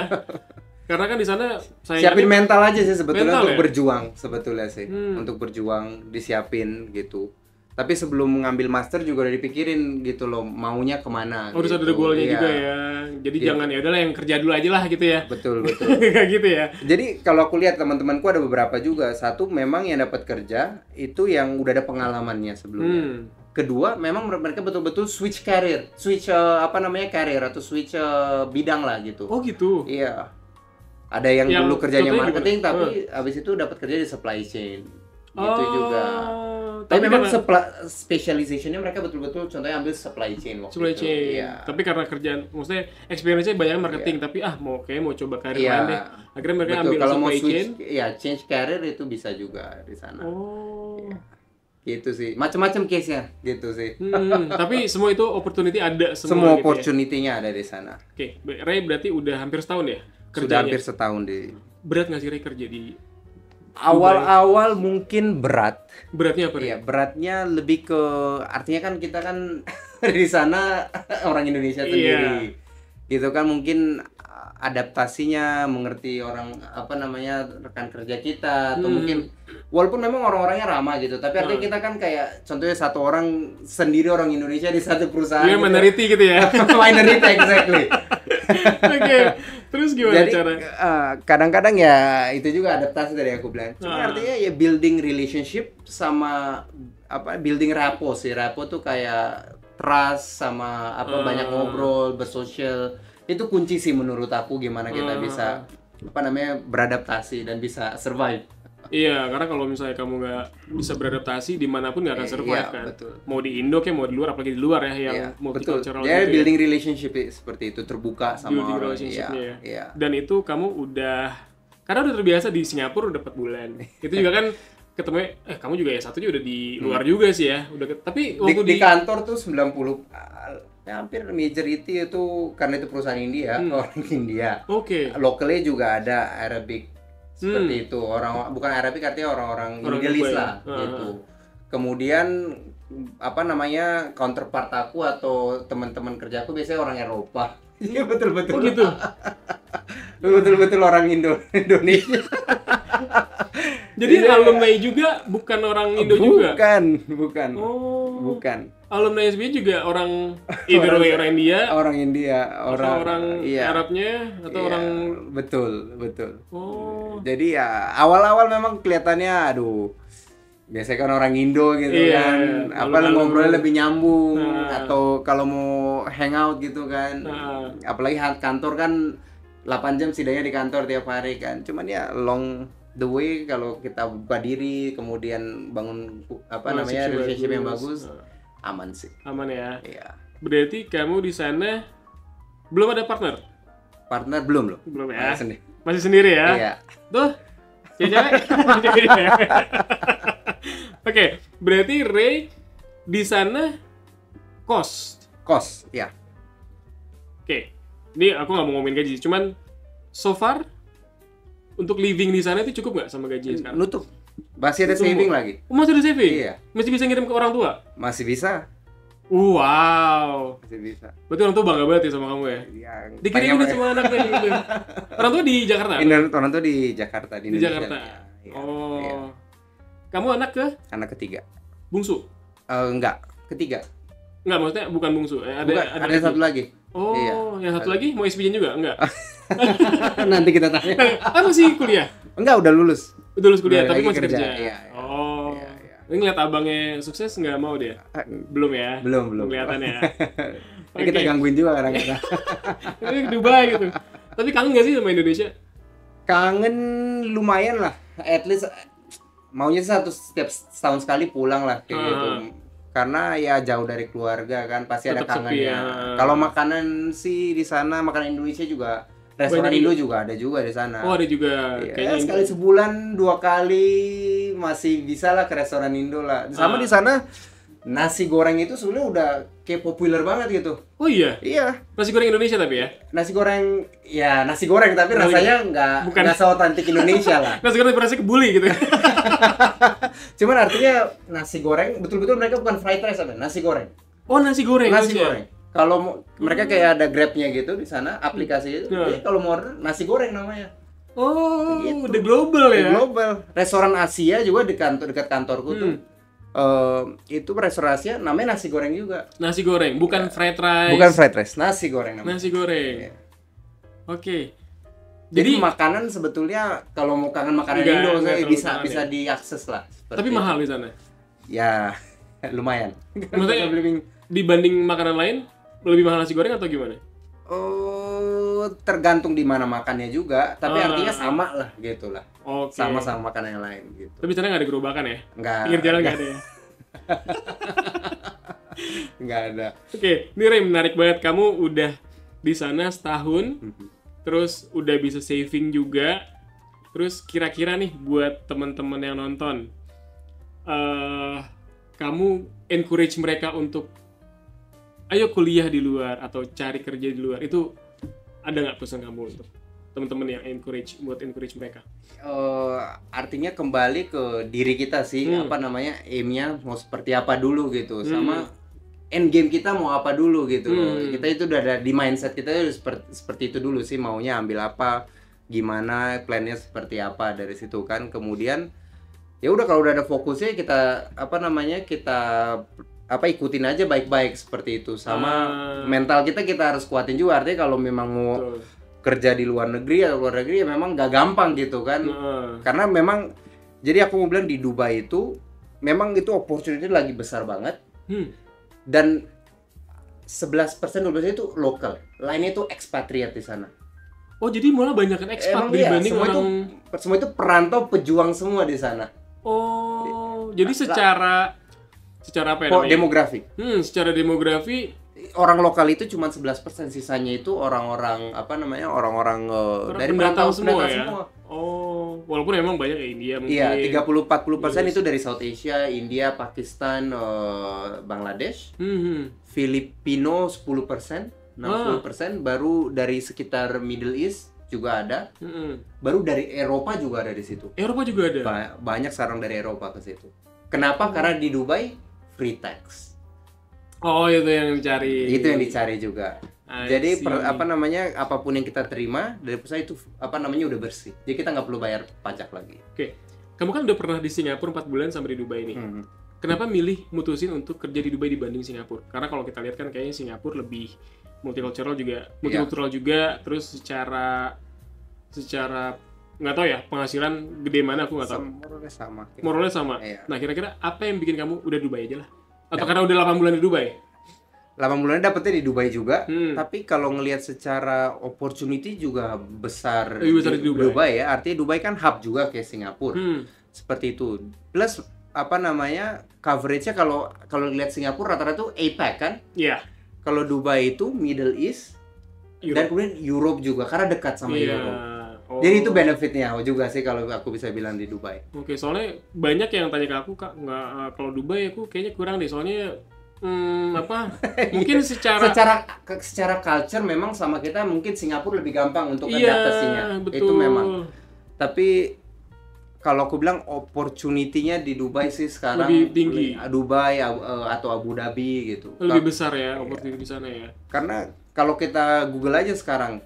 Karena kan di sana Siapin mental aja sih sebetulnya Mental untuk ya? berjuang sebetulnya sih. Untuk berjuang disiapin gitu. Tapi sebelum mengambil master juga udah dipikirin gitu loh, maunya kemana. harus gitu. ada goalnya Iya, juga ya. Jadi Gitu. jangan ya udahlah yang kerja dulu aja lah gitu ya. Betul, betul. Kayak gitu ya. Jadi kalau aku lihat teman-temanku ada beberapa juga. Satu memang yang dapat kerja itu yang udah ada pengalamannya sebelumnya. Kedua memang mereka betul-betul switch career, switch career atau switch bidang lah gitu. Oh gitu. Iya. Ada yang Yang dulu kerjanya contohnya marketing gimana? tapi habis itu dapat kerja di supply chain. gitu juga. Tapi memang specialization-nya mereka betul-betul contohnya ambil supply chain waktu supply itu. chain. Iya. Tapi karena kerjaan, maksudnya experience-nya banyak marketing, tapi mau coba karir lain deh. Akhirnya mereka Betul, ambil kalau mau supply chain. switch, ya change career itu bisa juga di sana. Oh. Gitu sih, macam-macam case-nya gitu sih. Tapi semua itu opportunity ada Semua gitu opportunity-nya ada di sana. Oke, Ray berarti udah hampir setahun ya Sudah kerjanya? hampir setahun di. Berat nggak sih Ray kerja di Awal-awal mungkin berat. Beratnya apa Ray? Iya, beratnya lebih ke artinya kan kita kan di sana orang Indonesia sendiri. Gitu kan mungkin adaptasinya, mengerti orang apa namanya rekan kerja kita atau mungkin walaupun memang orang-orangnya ramah gitu, tapi artinya kita kan kayak contohnya satu orang sendiri orang Indonesia di satu perusahaan. Iya, minority gitu ya. Minority exactly. Oke. Terus gimana Jadi cara? kadang-kadang ya itu juga adaptasi dari aku bilang. Cuma artinya ya building relationship sama apa building rapport sih. Rapport tuh kayak trust sama apa banyak ngobrol, bersosial. Itu kunci sih menurut aku gimana kita bisa apa namanya beradaptasi dan bisa survive. Iya, karena kalau misalnya kamu nggak bisa beradaptasi dimanapun nggak akan survive Iya, kan. betul. Mau di Indo kayak mau di luar, apalagi di luar ya yang Iya, betul. multicultural Ya gitu building relationship seperti itu terbuka sama Building orang. relationship-nya ya. Iya. Dan itu kamu udah karena udah terbiasa di Singapura udah 4 bulan. Itu juga kan ketemu kamu juga ya satunya udah di luar juga sih ya. Tapi waktu Di kantor tuh 90 ya hampir majority itu karena itu perusahaan India, orang India. Oke. Lokalnya juga ada Arabic seperti itu. Orang bukan Arabic artinya orang Middle East lah gitu. Kemudian apa namanya counterpart aku atau teman-teman kerjaku biasanya orang Eropa. Iya betul-betul. Oh gitu. Betul-betul orang Indonesia. Jadi alumni juga bukan orang Indo juga. Bukan. Oh. Bukan. Alumni SBY juga orang orang India, orang iya. Arabnya atau Iya, orang betul. Oh. Jadi ya awal-awal memang kelihatannya aduh biasanya kan orang Indo gitu kan apa ngobrolnya lebih nyambung atau kalau mau hangout gitu kan apalagi kantor kan 8 jam setidaknya di kantor tiap hari kan cuman ya long the way kalau kita buka diri kemudian bangun apa namanya relationship yang bagus aman sih. Aman ya. Iya. Berarti kamu di sana belum ada partner? Partner belum loh. Belum ya. Masih sendiri ya? Iya. Tuh. Cewek. Oke, berarti Ray di sana kos, ya. Oke. Ini aku nggak mau ngomongin gaji, cuman so far untuk living di sana itu cukup nggak sama gaji sekarang? Nutup. Masih ada saving lagi. Oh, masih ada saving? Iya. Masih bisa ngirim ke orang tua? Masih bisa. Wow. Masih bisa. Berarti orang tua bangga banget ya sama kamu ya? Iya. Dikirimin sama anaknya gitu. Orang tua di Jakarta? Orang tua di Jakarta, di Indonesia. Jakarta. Ya. Oh. Iya. Kamu anak ke? Anak ketiga. Bungsu? Enggak, ketiga. Enggak, maksudnya bukan bungsu. Ada satu lagi. Oh, iya. Yang satu lagi mau SPJ juga? Enggak. Nanti kita tanya. Masih kuliah? Enggak, udah lulus. Udah lulus kuliah, Udah tapi lagi masih kerja. Iya. Oh. Iya. Ini ngeliat abangnya sukses nggak mau dia? Belum ya? Belum. Kelihatannya ya. Kita gangguin juga kadang-kadang. Ini ke Dubai gitu. Tapi kangen nggak sih sama Indonesia? Kangen lumayan lah. At least maunya setiap setahun sekali pulang lah kayak gitu. Karena ya jauh dari keluarga kan pasti Tetap ada kangennya. sepi, Kalau makanan sih di sana makanan Indonesia juga restoran Indo juga ada juga di sana. Oh, ada juga. Ya, sekali sebulan 2 kali masih bisa lah ke restoran Indo lah. Sama di sana nasi goreng itu sebenarnya udah kayak populer banget gitu. Oh iya? Iya. Nasi goreng Indonesia tapi ya? Nasi goreng tapi rasanya nggak seotentik Indonesia lah. Nasi goreng rasanya kebuli gitu. Cuman artinya nasi goreng betul-betul mereka bukan fried rice apa? Nasi goreng. Oh, nasi goreng. Nasi goreng. Kalau mereka kayak ada Grab-nya gitu di sana, aplikasi itu. Jadi kalau mau order nasi goreng namanya. Oh, gitu. udah global ya. Global. Restoran Asia juga dekat kantorku tuh. Itu restoran Asia namanya nasi goreng juga. Nasi goreng, bukan fried rice. Bukan fried rice, nasi goreng namanya. Nasi goreng. Iya. Oke. Jadi makanan sebetulnya kalau mau kangen makanan Indo bisa diakses lah. Tapi mahal di sana. Ya, lumayan. Maksudnya dibanding makanan lain lebih mahal nasi goreng atau gimana? Oh, tergantung di mana makannya juga, tapi artinya Ah. sama lah gitu lah. Oke. Sama-sama makanan yang lain gitu. Tapi sana nggak ada gerobakan ya? Enggak. Pinggir jalan nggak ada ya? Enggak ada. Oke, ini Ray, menarik banget. Kamu udah di sana setahun, terus udah bisa saving juga. Terus kira-kira nih buat teman-teman yang nonton, kamu encourage mereka untuk ayo kuliah di luar atau cari kerja di luar. Itu ada nggak pesan kamu untuk teman-teman yang buat encourage mereka? Artinya kembali ke diri kita sih, apa namanya, aim-nya mau seperti apa dulu gitu, sama end game kita mau apa dulu gitu. Kita itu udah ada di mindset kita udah seperti itu dulu sih, maunya ambil apa, gimana, plannya seperti apa dari situ kan. Kemudian ya udah kalau udah ada fokusnya kita ikutin aja baik-baik seperti itu. Sama mental kita harus kuatin juga, artinya kalau memang mau kerja di luar negeri atau luar negeri ya memang gak gampang gitu kan. Karena memang jadi aku mau bilang di Dubai itu memang itu opportunity lagi besar banget. Dan 11% itu lokal, lainnya itu ekspatriat di sana. Oh, jadi malah banyak kan ekspat dibanding semua itu perantau pejuang semua di sana. Oh, jadi secara apa ya namanya? Demografi. Secara demografi orang lokal itu cuma 11%, sisanya itu orang-orang orang-orang dari pendatang semua pendatang ya. semua. Oh, walaupun emang banyak ya India mungkin. Iya, 30-40% itu dari South Asia, India, Pakistan, Bangladesh. Filipino 10%, 60%, baru dari sekitar Middle East juga ada. Baru dari Eropa juga ada di situ. Eropa juga ada. Banyak sekarang dari Eropa ke situ. Kenapa? Karena di Dubai free tax. Oh, itu yang dicari. Itu yang dicari juga. Jadi apapun yang kita terima dari perusahaan itu udah bersih. Jadi kita nggak perlu bayar pajak lagi. Oke. Kamu kan udah pernah di Singapura 4 bulan sampai di Dubai ini. Kenapa milih mutusin untuk kerja di Dubai dibanding Singapura? Karena kalau kita lihat kan kayaknya Singapura lebih multicultural juga, terus secara nggak tahu ya, penghasilan gede mana aku nggak tahu. Moralnya sama. Iya. Nah, kira-kira apa yang bikin kamu udah Dubai aja lah? Atau karena udah 8 bulan di Dubai? 8 bulan dapetnya di Dubai juga, tapi kalau ngelihat secara opportunity juga besar, lebih besar di Dubai ya. Artinya Dubai kan hub juga kayak Singapura. Seperti itu. Plus coverage-nya kalau lihat Singapura rata-rata tuh APAC kan? Iya. Kalau Dubai itu Middle East dan kemudian Europe juga karena dekat sama Europe. Jadi itu benefitnya juga sih kalau aku bisa bilang di Dubai. Oke, soalnya banyak yang tanya ke aku, Kak, kalau Dubai aku kayaknya kurang deh, soalnya mungkin secara culture memang sama kita, mungkin Singapura lebih gampang untuk adaptasinya. Betul. Itu memang. Tapi kalau aku bilang opportunity-nya di Dubai sih sekarang lebih tinggi. Dubai atau Abu Dhabi gitu. Lebih besar ya opportunity di sana ya. Karena kalau kita Google aja sekarang,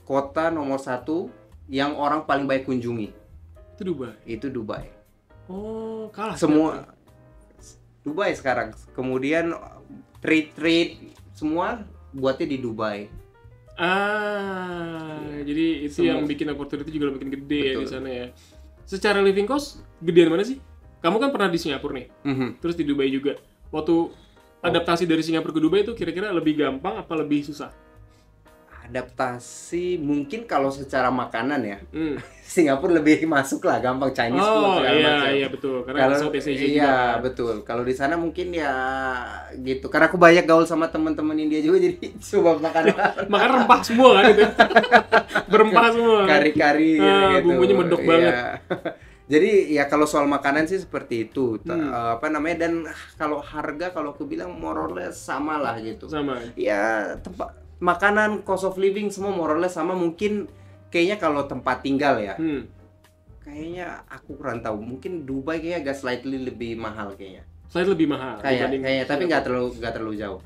kota nomor 1 yang orang paling baik kunjungi. Itu Dubai. Oh, kalah. Semua Dubai sekarang. Kemudian trade semua buatnya di Dubai. Jadi itu yang bikin opportunity juga makin gede. Betul. Ya di sana ya. Secara living cost gedean mana sih? Kamu kan pernah di Singapura nih. Terus di Dubai juga. Waktu adaptasi dari Singapura ke Dubai itu kira-kira lebih gampang apa lebih susah? Adaptasi mungkin kalau secara makanan ya, Singapura lebih masuk lah, gampang Chinese food segala macam. Iya betul, karena Southeast Asia juga. Iya betul. Kalau di sana mungkin ya gitu. Karena aku banyak gaul sama teman-teman India juga, jadi coba makan rempah semua kan itu. Berempah semua. Kari-kari gitu. Bumbunya medok banget. Jadi ya kalau soal makanan sih seperti itu. Dan kalau harga, kalau aku bilang more or less sama lah gitu. Sama. Ya makanan, cost of living semua more or less sama. Mungkin kayaknya kalau tempat tinggal ya, kayaknya aku kurang tahu. Mungkin Dubai kayaknya agak slightly lebih mahal kayaknya. Slightly lebih mahal. Kayaknya, tapi nggak terlalu jauh.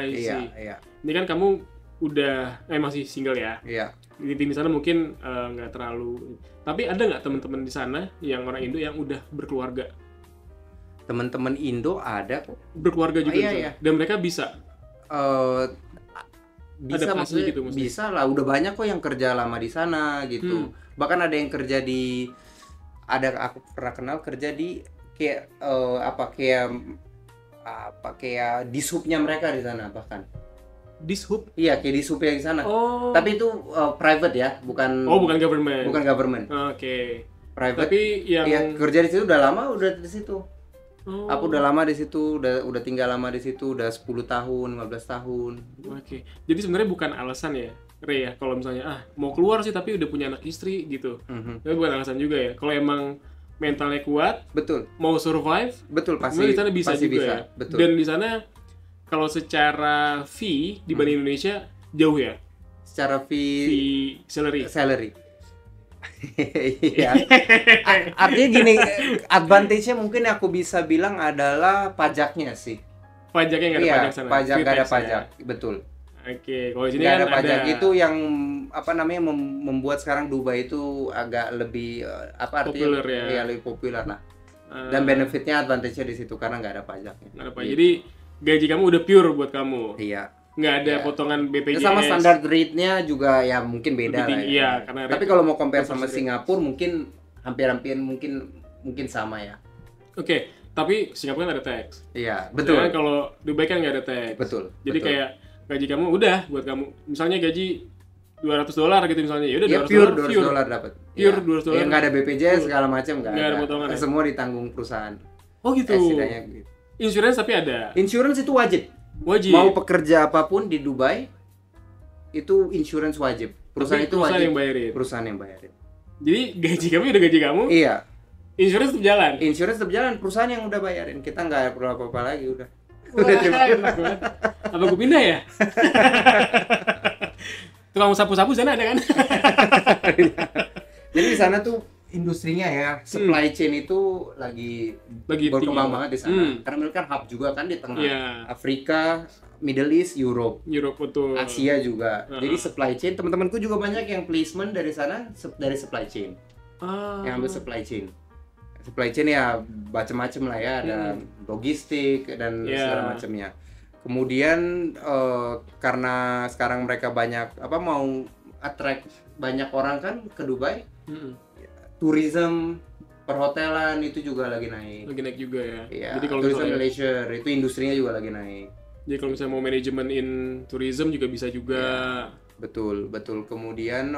Iya. Ini kan kamu udah masih single ya? Iya. Di sana mungkin nggak terlalu. Tapi ada nggak teman-teman di sana yang orang Indo yang udah berkeluarga? Teman-teman Indo ada kok. Berkeluarga juga iya. Dan mereka bisa. Bisa maksudnya gitu, bisa lah, udah banyak kok yang kerja lama di sana gitu. Bahkan ada yang kerja aku pernah kenal kerja di kayak di supnya mereka di sana bahkan. Dishub. Iya, kayak di supaya di sana. Oh. Tapi itu private ya, bukan Oh, bukan government. bukan government. Oke. Private. Tapi yang Iya, kerja di situ udah lama, udah di situ. Oh. Aku udah lama di situ, udah tinggal lama di situ, udah 10 tahun, 15 tahun. Oke. Jadi sebenarnya bukan alasan ya, Ray ya, kalau misalnya mau keluar sih tapi udah punya anak istri gitu. Tapi bukan alasan juga ya. Kalau emang mentalnya kuat, Betul. mau survive, Betul, pasti di sana bisa pasti juga bisa. ya. Betul. Dan di sana kalau secara fee dibanding Indonesia jauh ya. Secara Fee salary. Iya. Artinya gini, advantage-nya mungkin aku bisa bilang adalah pajaknya sih. Pajaknya nggak ada Iya, pajak sana. pajak Free nggak ada tax ya. pajak, betul. Oke, kalau di sini Nggak kan ada pajak itu yang apa namanya membuat sekarang Dubai itu agak lebih apa artinya Populer ya. lebih populer lah. Dan benefitnya, advantage-nya di situ karena nggak ada pajaknya. Nggak ada pajak. Jadi gaji kamu udah pure buat kamu. Iya. Nggak ada Iya. potongan BPJS. Sama standar rate-nya juga ya mungkin beda Lebih tinggi, lah. iya, karena Tapi rate- kalau mau compare sama rate. Singapura mungkin hampir-hampir mungkin sama ya. Oke, tapi Singapura kan ada tax. Iya, betul. Sedangkan kalau Dubai kan nggak ada tax. Betul. Jadi betul. kayak gaji kamu udah buat kamu. Misalnya gaji $200 gitu misalnya. Ya udah Ya $200 pure $200 dapat. Pure $200. Ya nggak ada BPJS segala macam nggak Nggak ada ada. potongan ya? Semua ditanggung perusahaan. Oh gitu. Setidaknya gitu. Insurance tapi ada. Insurance itu wajib. Wajib. Mau pekerja apapun di Dubai itu insurance wajib. Perusahaan Tapi itu perusahaan wajib. yang bayarin. Perusahaan yang bayarin. Jadi gaji kamu udah gaji kamu, Iya. insurance tetap jalan. Insurance tetap jalan, perusahaan yang udah bayarin. Kita nggak perlu apa-apa lagi udah. Wah, enak banget. Apa gue pindah ya? Tukang sapu-sapu sana ada kan? Jadi di sana tuh industrinya ya, supply chain itu lagi berkembang tinggi. banget di sana. Karena mereka kan hub juga kan di tengah. Iya. Afrika, Middle East, Europe, Europe betul. Asia juga. Jadi supply chain, teman-temanku juga banyak yang placement dari sana dari supply chain. Ah. Yang ambil supply chain. Supply chain ya macam-macam lah ya, ada logistik dan Yeah. segala macamnya. Kemudian karena sekarang mereka banyak mau attract banyak orang kan ke Dubai, tourism, perhotelan itu juga lagi naik. Lagi naik juga ya. Iya, Jadi kalau tourism misalnya, leisure itu industrinya juga lagi naik. jadi kalau misalnya mau manajemen in tourism juga bisa juga. Betul. Kemudian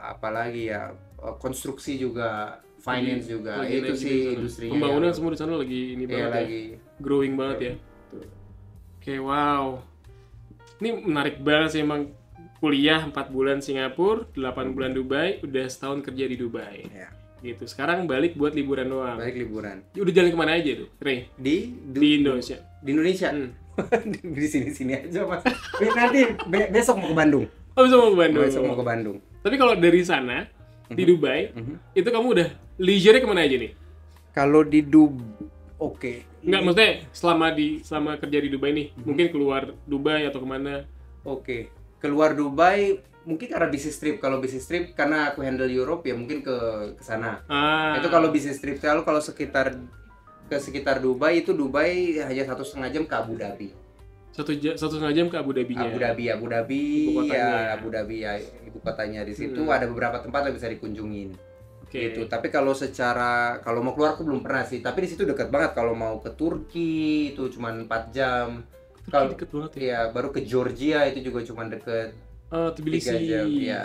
apalagi ya, konstruksi juga, finance juga. Lagi Itu naik sih juga di sana. industrinya. Pembangunan yang- semua di sana lagi ini Iya, banget ya. lagi. Growing banget ya. Oke, wow. Ini menarik banget sih emang. Kuliah 4 bulan Singapura, 8 bulan Dubai, udah setahun kerja di Dubai. Ya, Gitu. Sekarang balik buat liburan doang. balik liburan Udah jalan kemana aja tuh, Ray? di Di Indonesia. Di Indonesia. Di sini aja mas. Nanti besok mau ke Bandung. Oh, bisa mau ke Bandung. Besok mau ke Bandung. Tapi kalau dari sana, di Dubai, itu kamu udah leisure kemana aja nih? Kalau di oke. Enggak, maksudnya selama kerja di Dubai nih, mungkin keluar Dubai atau kemana? Oke. Keluar Dubai mungkin karena bisnis trip. Kalau bisnis trip karena aku handle Europe ya mungkin ke sana. Itu kalau bisnis trip. Kalau sekitar Dubai itu Dubai hanya 1,5 jam ke Abu Dhabi. 1,5 jam ke Abu Dhabi-nya. Abu Dhabi Ibu kotanya. ya, Abu Dhabi ya, ibu kotanya. Di situ ada beberapa tempat yang bisa dikunjungin. Oke. Gitu. Tapi kalau mau keluar aku belum pernah sih. Tapi di situ dekat banget. Kalau mau ke Turki itu cuma 4 jam. Kalau Deket banget ya. ya baru ke Georgia itu juga cuma deket. Tbilisi. 3 jam ya,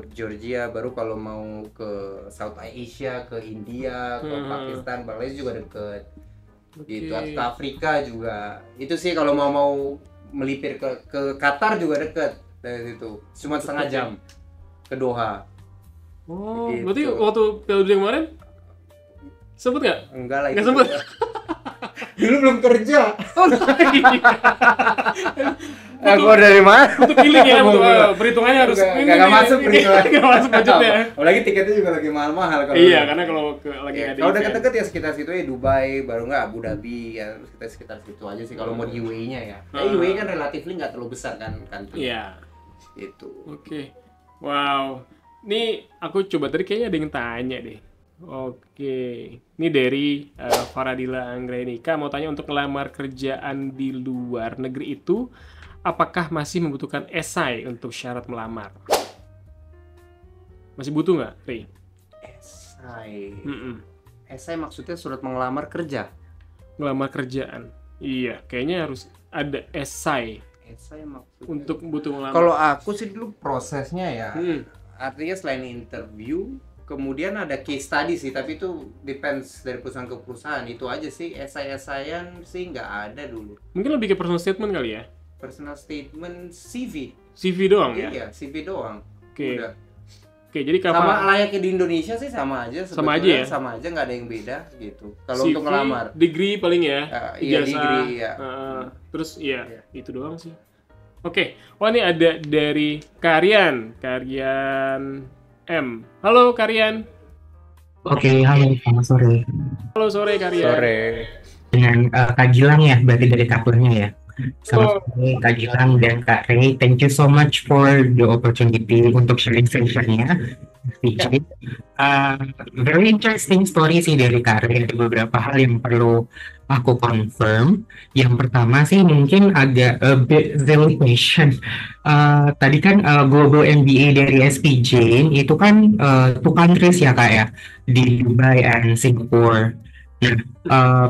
Georgia. Baru kalau mau ke South Asia, ke India, ke Pakistan, Bangladesh juga deket. Gitu. Atau ke Afrika juga. Itu sih kalau mau melipir ke Qatar juga deket dari situ. Cuma setengah jam ke Doha. Oh, Gitu. berarti waktu Piala Dunia kemarin sempet nggak? Enggak lah Nggak itu. sempet. Dulu belum kerja. Oh, iya. Aku dari mana? Untuk pilih ya, untuk perhitungannya harus Nggak masuk perhitungan. Nggak masuk budgetnya. Apalagi tiketnya juga lagi mahal-mahal kalau. Iya, karena kalau lagi Ya, ada kalau event. deket-deket ya sekitar situ ya Dubai, baru nggak Abu Dhabi ya sekitar situ aja sih kalau mau di UAE-nya ya. UAE kan relatifly nggak terlalu besar kan Iya. Itu. Oke. Wow. Nih aku coba tadi kayaknya ada yang tanya deh. Oke. Ini dari Faradila Anggranika mau tanya untuk ngelamar kerjaan di luar negeri itu apakah masih membutuhkan esai untuk syarat melamar? Masih butuh nggak, Ray? Esai maksudnya surat mengelamar kerja. Ngelamar kerjaan. Iya, kayaknya harus ada esai. Esai maksudnya. untuk butuh ngelamar? Kalau aku sih dulu prosesnya ya, Hmm. artinya selain interview, kemudian ada case study sih, tapi itu depends dari perusahaan ke perusahaan. Itu aja sih, esai-esaian sih nggak ada dulu. Mungkin lebih ke personal statement kali ya? Personal statement, CV. CV doang ya? Iya, CV doang. Oke. Udah. Oke, jadi Sama layaknya di Indonesia sih sama aja Sama aja sebetulnya, ya? sama aja nggak ada yang beda gitu. Kalau CV, untuk ngelamar. degree paling ya? Iya, Ijazah, degree, iya. terus iya, Iya. itu doang sih. Oke, wah ini ada dari Karyan M. Halo Karyan. Oke, halo, selamat sore. Halo sore Karyan. Dengan Kak Gilang ya, berarti dari kapurnya ya. Selamat sore Kak Gilang dan Kak Ray. Thank you so much for the opportunity untuk sharing sessionnya. PJ. Very interesting story sih dari Kak Ray. Ada beberapa hal yang perlu aku confirm. Yang pertama sih mungkin agak a bit silly question. Tadi kan Global MBA dari SPJ itu kan two countries ya Kak ya, di Dubai and Singapore.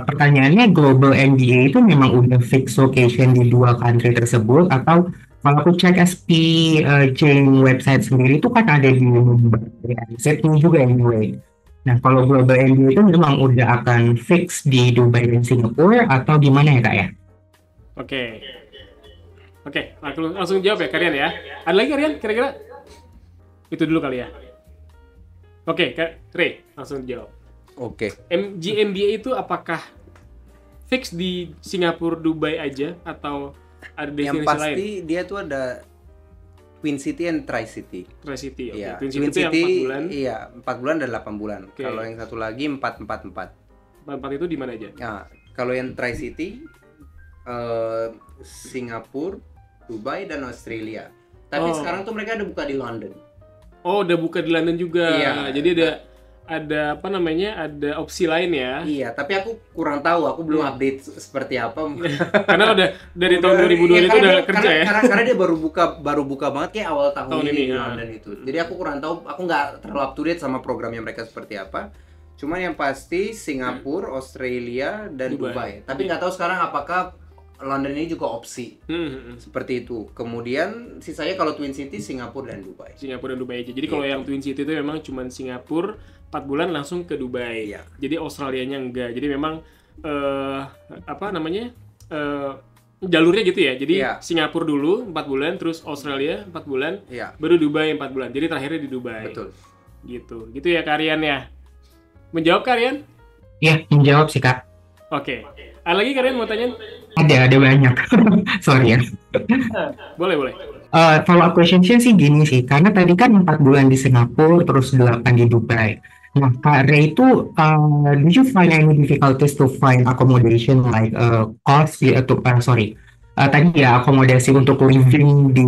Pertanyaannya global MBA itu memang udah fix location di dua country tersebut atau kalau aku cek SPJ website sendiri itu kan ada di Mumbai dan Sydney juga anyway. Nah kalau global MBA itu memang udah akan fix di Dubai dan Singapura atau gimana ya Kak ya? Oke, langsung jawab ya Karyan ya. Ada lagi Karyan kira-kira? Itu dulu kali ya. Oke, Kak Ray langsung jawab. Oke. GMBA itu apakah fix di Singapura, Dubai aja atau ada Yang destinasi pasti lain? dia tuh ada Twin City and Tri-City. Tri-City, oke. Iya, Twin City itu yang 4 bulan. Iya, 4 bulan dan 8 bulan. Oke. Kalau yang satu lagi 4-4-4. 4 itu di mana aja? Nah, kalau yang Tri-City, Singapura, Dubai, dan Australia. Tapi Oh. sekarang tuh mereka ada buka di London. Oh, udah buka di London juga. Iya. Jadi ada apa namanya? Ada opsi lain ya. Iya, tapi aku kurang tahu, aku belum update seperti apa. Karena udah dari tahun 2002 Iya, itu karena udah dia- kerja ya. Karena dia baru buka banget kayak awal tahun Tahun ini ini, di ya. London itu. Jadi aku kurang tahu, aku nggak terlalu up to date sama programnya mereka seperti apa. Cuman yang pasti Singapura, Australia, dan Dubai. Tapi nggak tahu sekarang apakah London ini juga opsi seperti itu. Kemudian sisanya kalau Twin City, Singapura dan Dubai. Singapura dan Dubai aja. Jadi kalau yang Twin City itu memang cuma Singapura 4 bulan langsung ke Dubai. Iya. Jadi Australianya enggak. Jadi memang apa namanya? Jalurnya gitu ya. Jadi Iya. Singapura dulu 4 bulan, terus Australia 4 bulan, Iya, baru Dubai 4 bulan. Jadi terakhirnya di Dubai. betul. Gitu. Gitu ya Karyan ya. Menjawab Karyan? Ya, menjawab sih Kak. Oke. Ada lagi Karyan mau tanya? Ada banyak. Sorry ya. Boleh. Follow up questionnya sih gini sih, karena tadi kan 4 bulan di Singapura, terus 8 di Dubai. Nah, Kak Ray itu, did you find any difficulties to find accommodation like cost ya, tadi ya akomodasi untuk living di,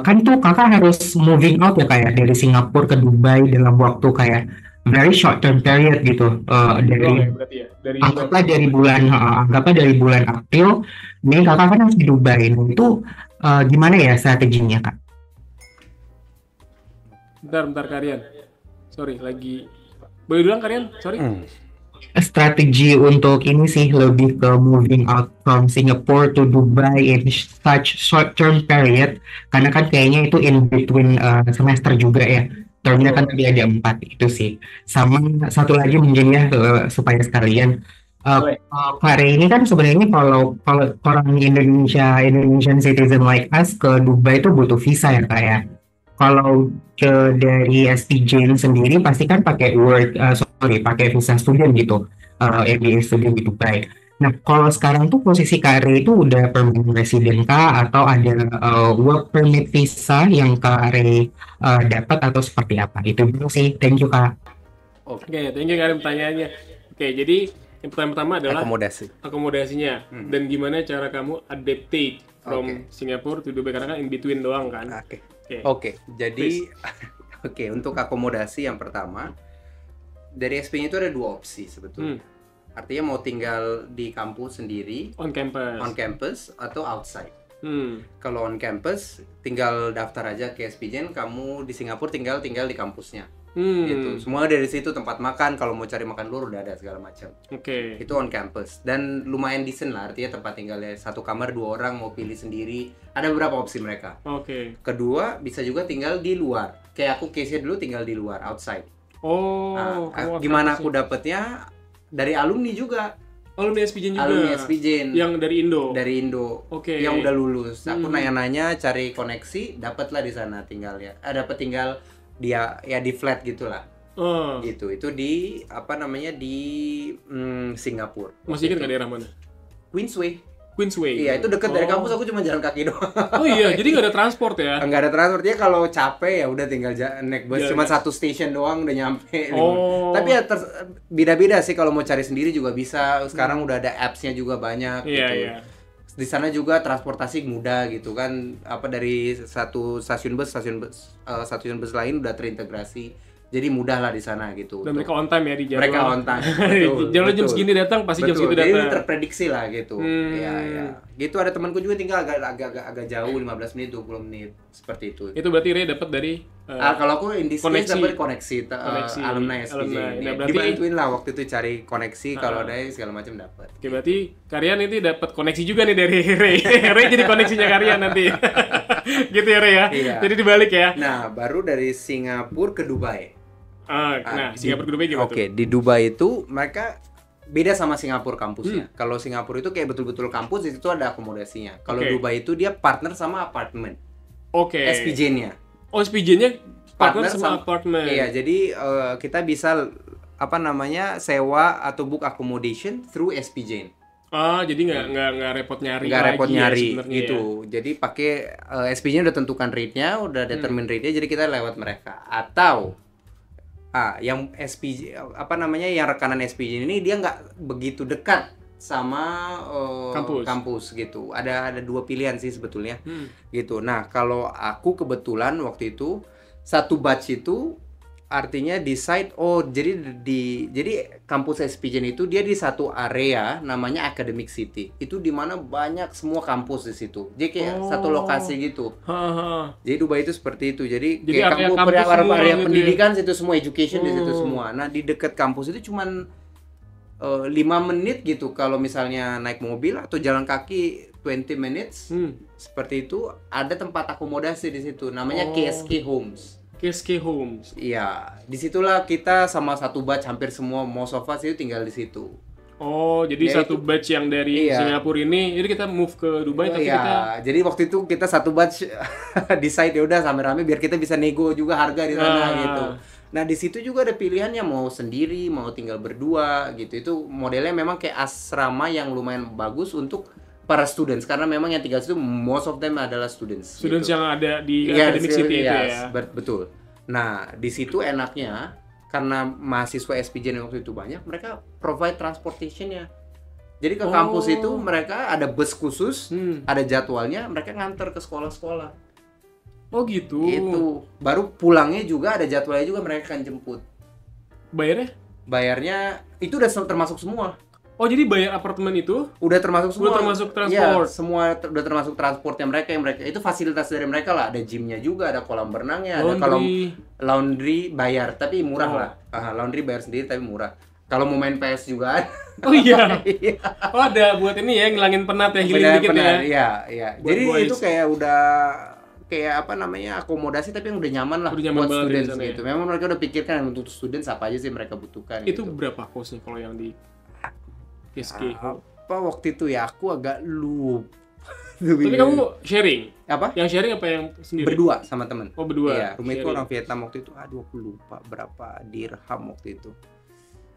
kan tuh kakak harus moving out ya kayak dari Singapura ke Dubai dalam waktu kayak very short term period gitu, dari berarti ya. Dari anggaplah dari bulan April, Mei kakak kan harus di Dubai. Nah, itu gimana ya strateginya Kak? Bentar Karyan. Sorry, lagi boleh duluan Karyan? Sorry. Strategi untuk ini sih lebih ke moving out from Singapore to Dubai in such short term period, karena kan kayaknya itu in between semester juga ya. Termnya kan tadi ada 4 itu sih. Sama satu lagi mungkin ya supaya sekalian. Boleh. Kak Ray ini kan sebenarnya kalau orang Indonesian citizen like us ke Dubai itu butuh visa ya Kak ya. Kalau dari SPJ sendiri pasti kan pakai pakai visa student gitu, MBA student di Dubai. Nah, kalau sekarang tuh posisi Kak Ray itu udah permanent resident kah atau ada work permit visa yang Kak Ray dapat atau seperti apa? Itu dulu sih. Thank you Kak. Oke, thank you Karim pertanyaannya. Oke, jadi yang pertama adalah akomodasinya dan gimana cara kamu adaptate from Singapore to Dubai, karena kan in between doang kan. Oke. Jadi untuk akomodasi yang pertama dari SP-nya itu ada 2 opsi sebetulnya. Artinya mau tinggal di kampus sendiri, On campus atau outside. Kalau on campus tinggal daftar aja ke SPJ, kamu di Singapura tinggal di kampusnya. gitu. Semua dari situ, tempat makan, kalau mau cari makan luar udah ada segala macam. Oke. Itu on campus dan lumayan decent lah, artinya tempat tinggalnya satu kamar 2 orang, mau pilih sendiri, ada beberapa opsi mereka. Oke. Kedua, bisa juga tinggal di luar, kayak aku case-nya dulu tinggal di luar, outside. Oh, Nah, gimana aku dapetnya? Dari alumni juga. Alumni SPJ juga. Alumni SPJ Yang dari Indo. dari Indo. Oke. Yang udah lulus. Aku nanya-nanya, cari koneksi, dapatlah di sana tinggal ya. Dapat tinggal dia ya di flat gitulah. Gitu. Itu di apa namanya di Singapura. Masih ingat nggak daerah mana? Queensway. Queensway. Iya, itu dekat dari kampus, aku cuma jalan kaki doang. Oh iya, jadi nggak ada transport ya? Enggak ada transport, ya kalau capek ya udah tinggal naik bus, Jalan cuma ya. satu station doang udah nyampe. Oh. Tapi ya beda-beda sih, kalau mau cari sendiri juga bisa. Sekarang udah ada apps-nya juga banyak Iya, gitu. iya. Di sana juga transportasi mudah gitu kan, apa dari satu stasiun bus lain udah terintegrasi. Jadi mudah lah di sana gitu. Dan mereka on time ya di jadwal. Mereka on time. Betul, Jadwalnya jam betul. segini datang, pasti jam Betul, segitu jadi datang. terprediksi lah gitu. Ya, ya. Gitu ada temanku juga tinggal agak jauh, 15 menit, 20 menit seperti itu. Itu berarti Ray dapat dari Kalau aku in this case koneksi. dapat koneksi, alumni SPJ. Alumni. Ini. Nah, berarti- Dibantuin lah waktu itu cari koneksi, kalau ada segala macam dapat. Oke, berarti Karyan ini dapat koneksi juga nih dari Ray. Ray jadi koneksinya Karyan nanti. Gitu ya Ray ya. Iya. Jadi dibalik ya. Nah, baru dari Singapura ke Dubai. Nah, Singapura ke Dubai gimana tuh? Oke, di Dubai itu mereka beda sama Singapura kampusnya. Kalau Singapura itu kayak betul-betul kampus, di situ ada akomodasinya. Kalau Oke. Dubai itu dia partner sama apartemen. Oke. SPJ-nya. Oh, SPJ-nya partner sama apartemen. Iya, jadi kita bisa apa namanya sewa atau book accommodation through SPJ. Jadi nggak repot nyari Nggak repot lagi ya nyari sebenarnya gitu. ya. Jadi pakai SPJ-nya udah tentukan rate-nya, udah determine rate-nya, jadi kita lewat mereka. Atau yang SPJ apa namanya yang rekanan SPJ ini dia nggak begitu dekat sama kampus gitu. Ada 2 pilihan sih sebetulnya. Gitu. Nah, kalau aku kebetulan waktu itu satu batch itu artinya decide jadi kampus SPJ itu dia di satu area namanya Academic City. Itu di mana banyak semua kampus di situ. Jadi kayak satu lokasi gitu. Jadi Dubai itu seperti itu. Jadi kayak area kampus kampus semua area gitu pendidikan situ semua, education di situ semua. Nah, di dekat kampus itu cuman 5 menit gitu kalau misalnya naik mobil atau jalan kaki 20 minutes. Seperti itu ada tempat akomodasi di situ namanya KSK Homes. KSK Homes. Iya, disitulah kita sama satu batch hampir semua most of us itu tinggal di situ. Oh, jadi Ya, satu batch yang dari Iya. Singapura ini, jadi kita move ke Dubai tapi Iya, kita jadi waktu itu kita satu batch decide ya udah rame-rame biar kita bisa nego juga harga di sana gitu. Nah, di situ juga ada pilihannya mau sendiri, mau tinggal berdua gitu. Itu modelnya memang kayak asrama yang lumayan bagus untuk para students karena memang yang tinggal situ most of them adalah students. students gitu. yang ada di Yes, Academic City itu yes, ya. betul. Nah, di situ enaknya karena mahasiswa SPJ yang waktu itu banyak, mereka provide transportation-nya. Jadi ke kampus itu mereka ada bus khusus, ada jadwalnya, mereka nganter ke sekolah-sekolah. Oh gitu. Itu. Baru pulangnya juga ada jadwalnya juga, mereka akan jemput. Bayarnya? Bayarnya itu udah termasuk semua. Oh, jadi bayar apartemen itu Udah termasuk semua. udah termasuk Iya, transport. semua udah termasuk transportnya mereka, yang mereka itu fasilitas dari mereka lah. Ada gymnya juga, ada kolam berenangnya, ada kolam laundry bayar tapi murah lah. Laundry bayar sendiri tapi murah. Kalau mau main PS juga ada. Oh iya. Oh, ada buat ini ya, ngilangin penat ya, healing dikit ya. Iya, iya. Buat Jadi boys. itu kayak udah kayak apa namanya akomodasi tapi yang udah nyaman lah Udah nyaman buat banget di students sana ya. gitu. Memang mereka udah pikirkan untuk students apa aja sih mereka butuhkan. Itu gitu. berapa kosnya kalau yang di KSK Home? Apa waktu itu ya aku agak lupa. Tapi kamu sharing? apa? Yang sharing apa yang sendiri? Berdua sama temen. Oh, berdua. Iya, roommateku Sharing. orang Vietnam waktu itu. Aduh, aku lupa berapa dirham waktu itu.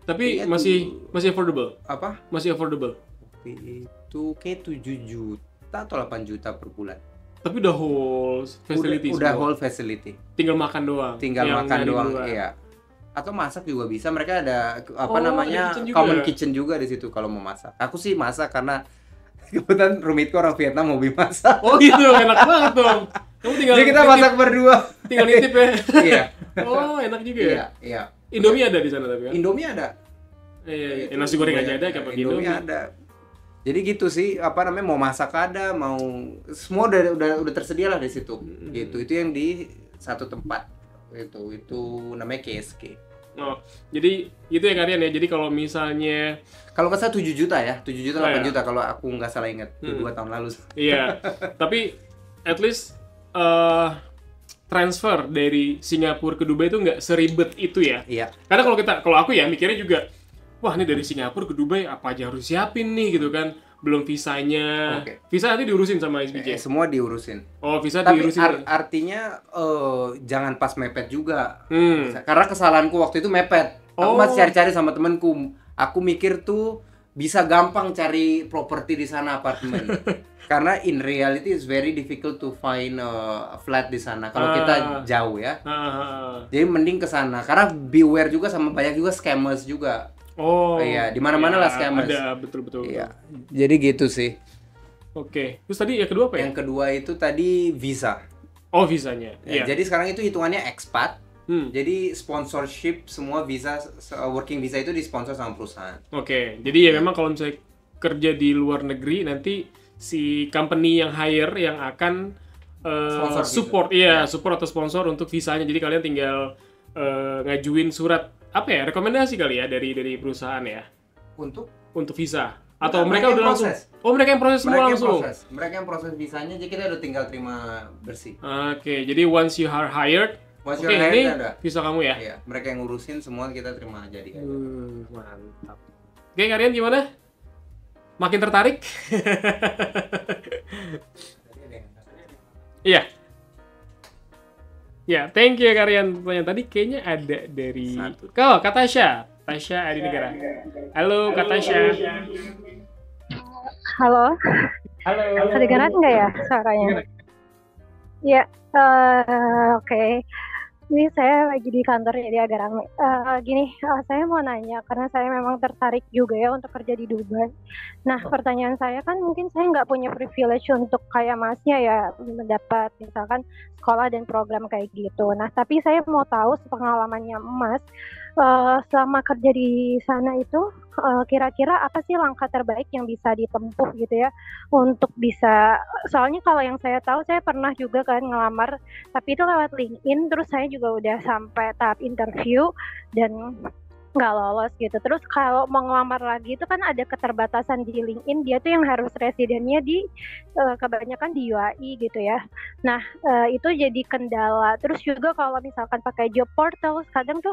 Tapi Iya, masih affordable. Apa? Masih affordable. Waktu itu kayak 7 juta atau 8 juta per bulan. Tapi udah whole facility Udah semua. whole facility. Tinggal makan doang. Tinggal Yang makan nggak di doang, luar. iya. Atau masak juga bisa. Mereka ada apa Oh, namanya? ada kitchen juga. Common kitchen juga di situ kalau mau masak. Aku sih masak karena kebetulan roommateku orang Vietnam hobi masak. Oh gitu, enak banget dong. Kamu tinggal Jadi kita nitip- masak berdua. tinggal nitip ya. Iya. Oh, enak juga ya. Iya, iya. Indomie ada di sana tapi kan? Indomie ada. Iya. Nasi goreng aja ada kayak pakai Indomie Indomie. ada. Jadi gitu sih, apa namanya, mau masak ada, mau semua udah tersedia lah di situ. Gitu. Itu yang di satu tempat. itu namanya KSK. Oh, jadi itu ya Karian ya. Jadi kalau misalnya Kalau nggak salah 7 juta ya, 7 juta, Oh, 8 ya. juta kalau aku nggak salah ingat, 2 tahun lalu. iya, tapi at least transfer dari Singapura ke Dubai itu nggak seribet itu ya. Iya. Karena kalau aku ya mikirnya juga, wah ini dari Singapura ke Dubai apa aja harus siapin nih gitu kan. Belum visanya. Oke. Visa nanti diurusin sama SBJ. Semua diurusin. Oh, visa Tapi diurusin. Ya? artinya jangan pas mepet juga. Hmm. Karena kesalahanku waktu itu mepet. Aku Oh. masih cari-cari sama temenku. Aku mikir tuh bisa gampang cari properti di sana, apartemen. Karena in reality it's very difficult to find a flat di sana kalau kita jauh ya. Jadi mending ke sana. Karena beware juga sama banyak juga scammers juga. Oh. Iya, di mana-mana lah scammers. Ada, betul. Iya. Jadi gitu sih. Oke. Terus tadi yang kedua apa ya? Yang kedua itu tadi visa. Oh, visanya. Ya, Iya. jadi sekarang itu hitungannya expat. Hmm. Jadi sponsorship semua visa, working visa itu disponsor sama perusahaan. Oke. Jadi ya memang kalau misalnya kerja di luar negeri nanti si company yang hire yang akan Sponsor support, gitu. iya, support atau sponsor untuk visanya. Jadi kalian tinggal ngajuin surat apa ya, rekomendasi kali ya dari perusahaan ya Untuk untuk visa. Atau Bukan, mereka mereka udah yang langsung. proses. Oh, mereka yang proses semua langsung. Mereka yang proses visanya, jadi kita udah tinggal terima bersih. Oke, jadi once you are hired, Once oke you're hired, ini ada. visa kamu ya. Iya, mereka yang ngurusin semua, kita terima jadi. Mantap. Oke, kalian gimana? Makin tertarik? Iya. Ya, thank you Karian. Pertanyaan tadi kayaknya ada dari Kak Tasya. Tasya Adi Negara. Halo Kak Tasya. Halo, Halo. kedengaran nggak ya suaranya? Ya, oke. Ini saya lagi di kantor jadi agak ramai. Saya mau nanya karena saya memang tertarik juga ya untuk kerja di Dubai. Nah, pertanyaan saya kan mungkin saya nggak punya privilege untuk kayak masnya ya mendapat misalkan sekolah dan program kayak gitu. Nah, tapi saya mau tahu pengalamannya Mas selama kerja di sana itu kira-kira apa sih langkah terbaik yang bisa ditempuh gitu ya untuk bisa, soalnya kalau yang saya tahu saya pernah juga kan ngelamar tapi itu lewat LinkedIn, terus saya juga udah sampai tahap interview dan nggak lolos gitu. Terus kalau mau ngelamar lagi itu kan ada keterbatasan di LinkedIn, dia tuh yang harus residennya di kebanyakan di UAE gitu ya. Nah itu jadi kendala. Terus juga kalau misalkan pakai job portal kadang tuh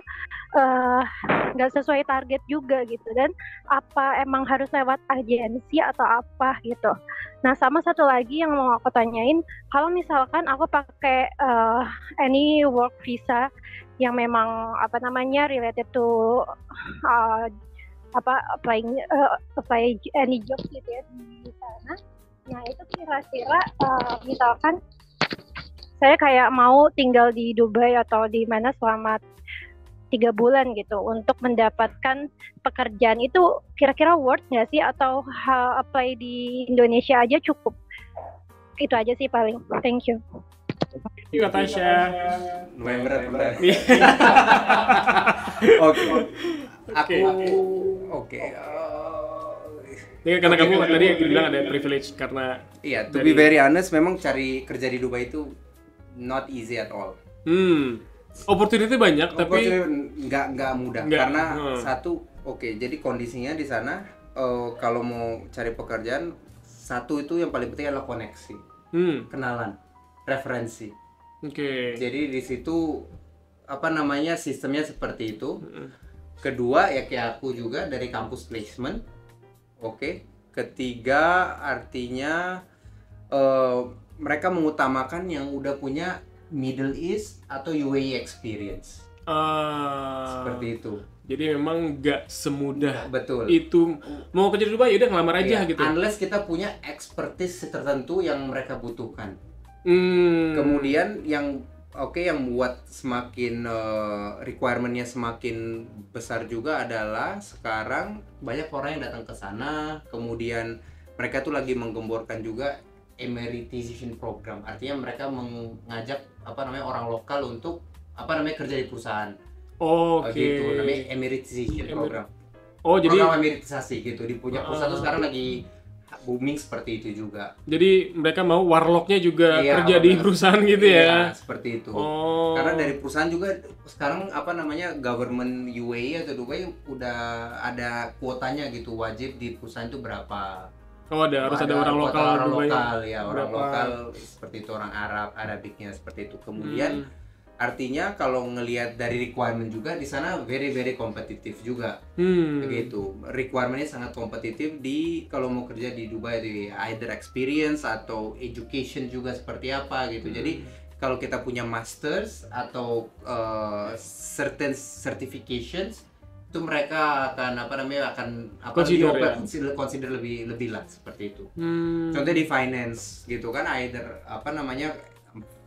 nggak sesuai target juga gitu, dan apa emang harus lewat agensi atau apa gitu. Nah sama satu lagi yang mau aku tanyain, kalau misalkan aku pakai any work visa yang memang related to apply any job gitu ya di sana. Nah itu kira-kira misalkan saya kayak mau tinggal di Dubai atau di mana selama 3 bulan gitu untuk mendapatkan pekerjaan, itu kira-kira worth nggak sih atau apply di Indonesia aja cukup? Itu aja sih paling. Thank you. Iya Tasya. Lumayan berat. Oke. Oke. Ya, karena kamu tadi bilang ada privilege karena Iya, to be very honest, memang cari kerja di Dubai itu not easy at all. opportunity banyak tapi nggak mudah karena satu, jadi kondisinya di sana kalau mau cari pekerjaan, satu itu yang paling penting adalah koneksi, kenalan, referensi. Jadi di situ sistemnya seperti itu. Kedua ya kayak aku juga dari kampus placement. Ketiga artinya mereka mengutamakan yang udah punya Middle East atau UAE experience. Seperti itu. Jadi memang nggak semudah betul itu mau kerja di Dubai, udah ngelamar aja gitu. Unless kita punya expertise tertentu yang mereka butuhkan. Kemudian yang buat semakin requirement-nya semakin besar juga adalah sekarang banyak orang yang datang ke sana, kemudian mereka tuh lagi menggemborkan juga emeritization program. Artinya mereka mengajak orang lokal untuk kerja di perusahaan. Gitu, namanya emeritization program. Jadi program emeritisasi gitu. Di punya perusahaan tuh sekarang lagi booming seperti itu juga. Jadi mereka mau warlocknya juga Iya, kerja di benar. perusahaan gitu ya? Iya, seperti itu. Oh. Karena dari perusahaan juga sekarang apa namanya government UAE atau Dubai udah ada kuotanya gitu, wajib di perusahaan itu berapa. Oh harus ada orang kuota lokal orang Dubai. lokal ya, orang Berapa? lokal seperti itu, orang Arabiknya seperti itu. Kemudian artinya kalau ngelihat dari requirement juga di sana very very kompetitif juga. Begitu. Requirementnya sangat kompetitif di kalau mau kerja di Dubai, di either experience atau education juga seperti apa gitu. Jadi kalau kita punya masters atau certain certifications itu mereka akan consider lebih lah seperti itu. Contohnya di finance gitu kan, either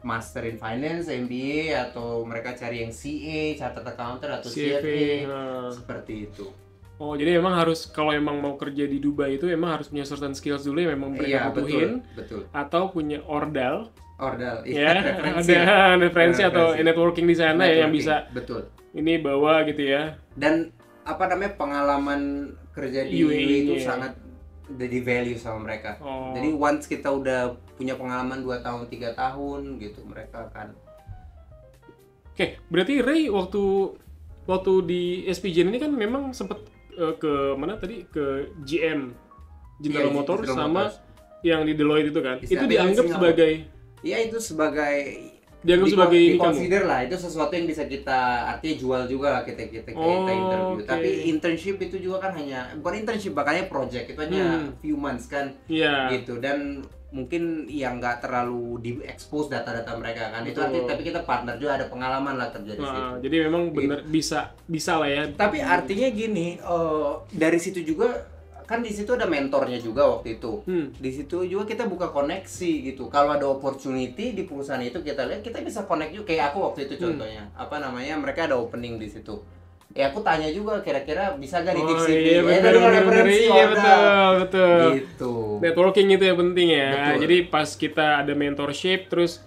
master in finance, MBA, atau mereka cari yang CA, chartered accountant atau CFA, seperti itu. Oh, jadi memang harus kalau emang mau kerja di Dubai itu memang harus punya certain skills dulu yang memang mereka butuhin, betul. Atau punya ordal, ya, ada referensi atau networking di sana ya yang bisa betul. Ini bawa gitu ya. Dan pengalaman kerja di UAE itu sangat di value sama mereka. Jadi once kita udah punya pengalaman 2 tahun 3 tahun gitu, mereka akan. Oke, berarti Ray waktu di SPJ ini kan memang sempat ke mana tadi, ke GM General Motors sama yang di Deloitte itu kan. Itu dianggap sebagai diconsider lah, itu sesuatu yang bisa kita artinya jual juga lah, kita interview. Okay. Tapi internship itu juga kan bukan internship, makanya project itu hanya few months kan, gitu. Dan mungkin yang nggak terlalu di-expose data-data mereka kan. Itu artinya, tapi kita partner juga, ada pengalaman lah kerja di situ. Jadi memang benar bisa lah ya. Tapi artinya gini, dari situ juga kan di situ ada mentornya juga waktu itu. Di situ juga kita buka koneksi gitu. Kalau ada opportunity di perusahaan itu, kita lihat, kita bisa connect juga. Kayak aku waktu itu contohnya, mereka ada opening di situ. Ya aku tanya juga kira-kira bisa gak di CV. Iya, betul. Gitu. Networking itu yang penting ya. Betul. Jadi pas kita ada mentorship terus